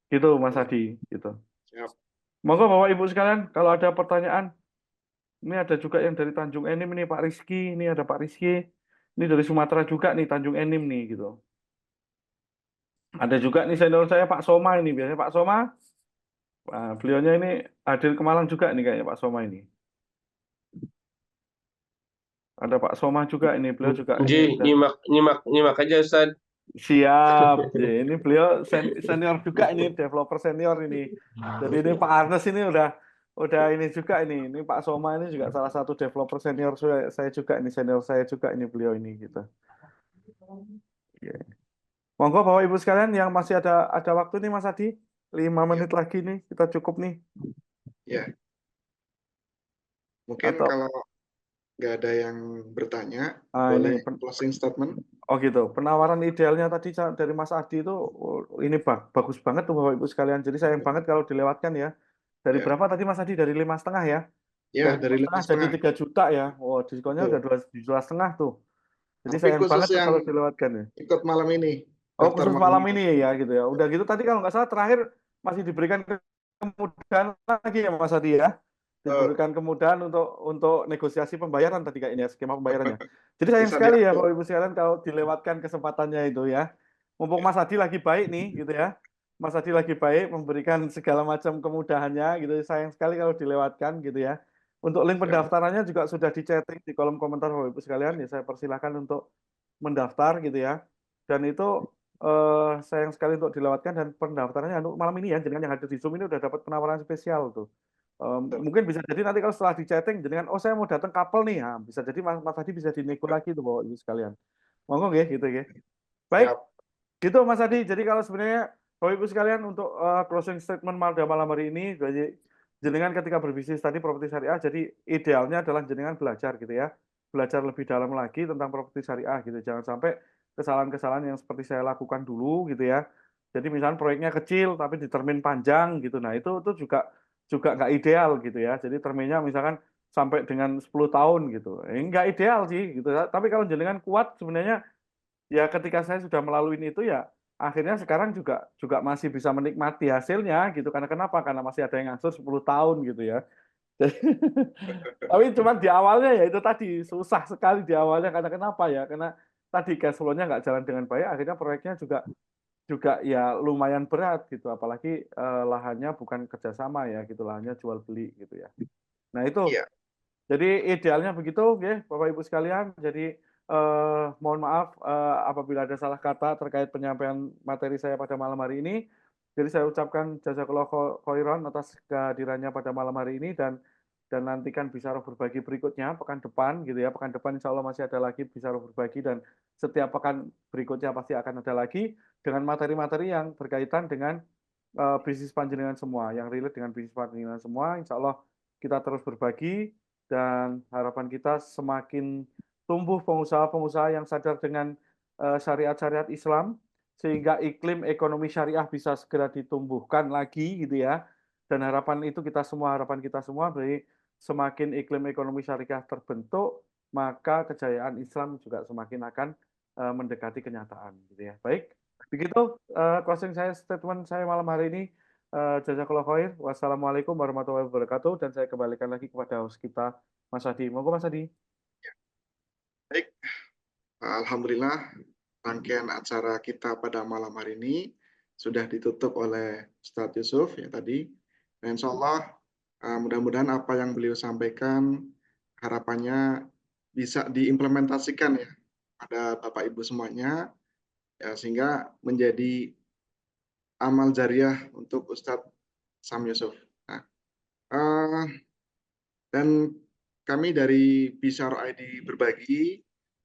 Gitu Mas Adi gitu. Siap. Monggo Bapak Ibu sekalian kalau ada pertanyaan. Ini ada juga yang dari Tanjung Enim nih Pak Rizky, ini ada Pak Rizky. Ini dari Sumatera juga nih Tanjung Enim nih gitu. Ada juga nih senior saya Pak Soma ini, biasanya Pak Soma. Nah, beliaunya ini hadir ke Malang juga nih kayaknya Pak Soma ini. Ada Pak Soma juga ini, beliau juga ini Ji, udah nyimak aja Ustaz. siap. Ya, ini beliau senior juga ini, developer senior ini. Jadi ini Pak Arnes ini udah ini juga ini. Ini Pak Soma ini juga salah satu developer senior saya juga ini, senior saya juga ini beliau ini gitu. Ya. Monggo Bapak Ibu sekalian yang masih ada waktu nih Mas Adi, 5 menit lagi nih kita cukup nih. Ya. Mungkin Atau kalau nggak ada yang bertanya, ini boleh closing statement. oh gitu. Penawaran idealnya tadi dari Mas Adi itu ini bagus banget tuh Bapak Ibu sekalian. Jadi sayang banget kalau dilewatkan ya. Dari Ya. berapa tadi Mas Adi? Dari 5,5 ya? Ya, Dari dari 5,5 jadi 5,5. 3 juta ya. Wow, diskonnya udah Tuh. 2,5 tuh. Jadi Tapi sayang khusus banget tuh yang kalau dilewatkan ya. ikut malam ini, Oh, daftar khusus malam malam ini. ini ya gitu ya. Udah gitu tadi kalau nggak salah terakhir masih diberikan kemudahan lagi ya Mas Adi ya. Diberikan kemudahan untuk negosiasi pembayaran tadi kayaknya skema pembayarannya. Jadi sayang Bisa sekali ya diatur. Bapak Ibu sekalian kalau dilewatkan kesempatannya itu ya. Mumpung Ya. Mas Adi lagi baik nih gitu ya. Mas Adi lagi baik memberikan segala macam kemudahannya gitu. Sayang sekali kalau dilewatkan gitu ya. Untuk link Siap. pendaftarannya juga sudah di-chatting di kolom komentar Bapak Ibu sekalian. Ya saya persilahkan untuk mendaftar gitu ya. Dan itu sayang sekali untuk dilewatkan dan pendaftarannya untuk malam ini ya. Jangan yang hadir di Zoom ini udah dapat penawaran spesial tuh. Mungkin bisa jadi nanti kalau setelah di chatting dengan oh saya mau datang couple nih, nah, bisa jadi Mas Adi bisa dinego lagi tuh Bapak Ibu sekalian. Monggo nggih gitu ya. Baik, Siap. gitu Mas Adi. Jadi kalau sebenarnya Bapak Ibu sekalian untuk closing statement pada malam hari ini, jadi jenengan ketika berbisnis tadi properti syariah, jadi idealnya adalah jenengan belajar gitu ya, belajar lebih dalam lagi tentang properti syariah gitu. Jangan sampai kesalahan-kesalahan yang seperti saya lakukan dulu gitu ya. Jadi misalnya proyeknya kecil tapi ditermin panjang gitu. Nah itu juga nggak ideal gitu ya. Jadi terminnya misalkan sampai dengan 10 tahun gitu. Enggak ideal sih gitu. Tapi kalau jenengan kuat sebenarnya ya ketika saya sudah melalui itu ya akhirnya sekarang juga masih bisa menikmati hasilnya gitu. Karena kenapa? Karena masih ada yang nganggur 10 tahun gitu ya. Tapi cuma di awalnya ya itu tadi susah sekali di awalnya karena kenapa ya? Karena tadi cash flow-nya nggak jalan dengan baik, akhirnya proyeknya juga ya lumayan berat gitu. Apalagi lahannya bukan kerjasama ya gitu, lahannya jual beli gitu ya. Nah itu, Iya. jadi idealnya begitu, ya Bapak Ibu sekalian. Jadi mohon maaf apabila ada salah kata terkait penyampaian materi saya pada malam hari ini. Jadi saya ucapkan jazakallahu khairan atas kehadirannya pada malam hari ini dan nantikan bicara berbagi berikutnya pekan depan gitu ya. Pekan depan insya Allah masih ada lagi bicara berbagi dan setiap pekan berikutnya pasti akan ada lagi dengan materi-materi yang berkaitan dengan bisnis panjenengan semua, yang relate dengan bisnis panjenengan semua. Insya Allah kita terus berbagi dan harapan kita semakin tumbuh pengusaha-pengusaha yang sadar dengan syariat-syariat Islam sehingga iklim ekonomi syariah bisa segera ditumbuhkan lagi gitu ya. Dan harapan itu harapan kita semua, jadi semakin iklim ekonomi syariah terbentuk, maka kejayaan Islam juga semakin akan mendekati kenyataan gitu ya. Baik, begitu closing statement saya malam hari ini. Jazakallah khair. Wassalamualaikum warahmatullahi wabarakatuh. Dan saya kembalikan lagi kepada host kita, Mas Adi. Monggo Mas Adi. Baik, alhamdulillah rangkaian acara kita pada malam hari ini sudah ditutup oleh Ustadz Yusuf ya tadi. Dan insya Allah mudah-mudahan apa yang beliau sampaikan harapannya bisa diimplementasikan ya pada Bapak Ibu semuanya ya, sehingga menjadi amal jariah untuk Ustadz Sam Yusuf. Nah, dan kami dari Bishar ID Berbagi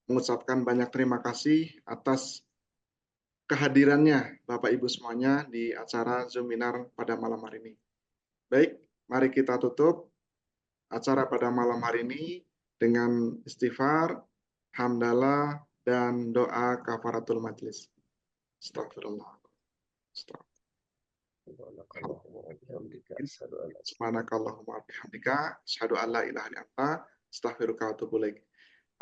mengucapkan banyak terima kasih atas kehadirannya Bapak Ibu semuanya di acara Zoominar pada malam hari ini. Baik, mari kita tutup acara pada malam hari ini dengan istighfar, hamdalah, dan doa kafaratul majlis. Astagfirullah. Subhanakallahumma bihamdika asyhadu an la ilaha illa anta astaghfiruka wa atubu ilaik.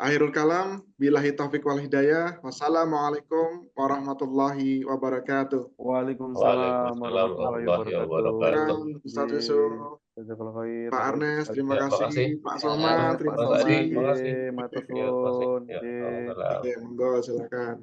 Akhirul kalam, billahi taufiq wal hidayah. Wassalamualaikum warahmatullahi wabarakatuh. Waalaikumsalam warahmatullahi wabarakatuh. Ustaz Yusuf, Jazakallah khair. Pak Arnes, terima Ya, kasih. makasih. Pak Somad, terima Mas Adi, kasih. makasih. Matur Ya, makasih. suwun. Ya, Nggih. alhamdulillah. Oke, monggo silakan.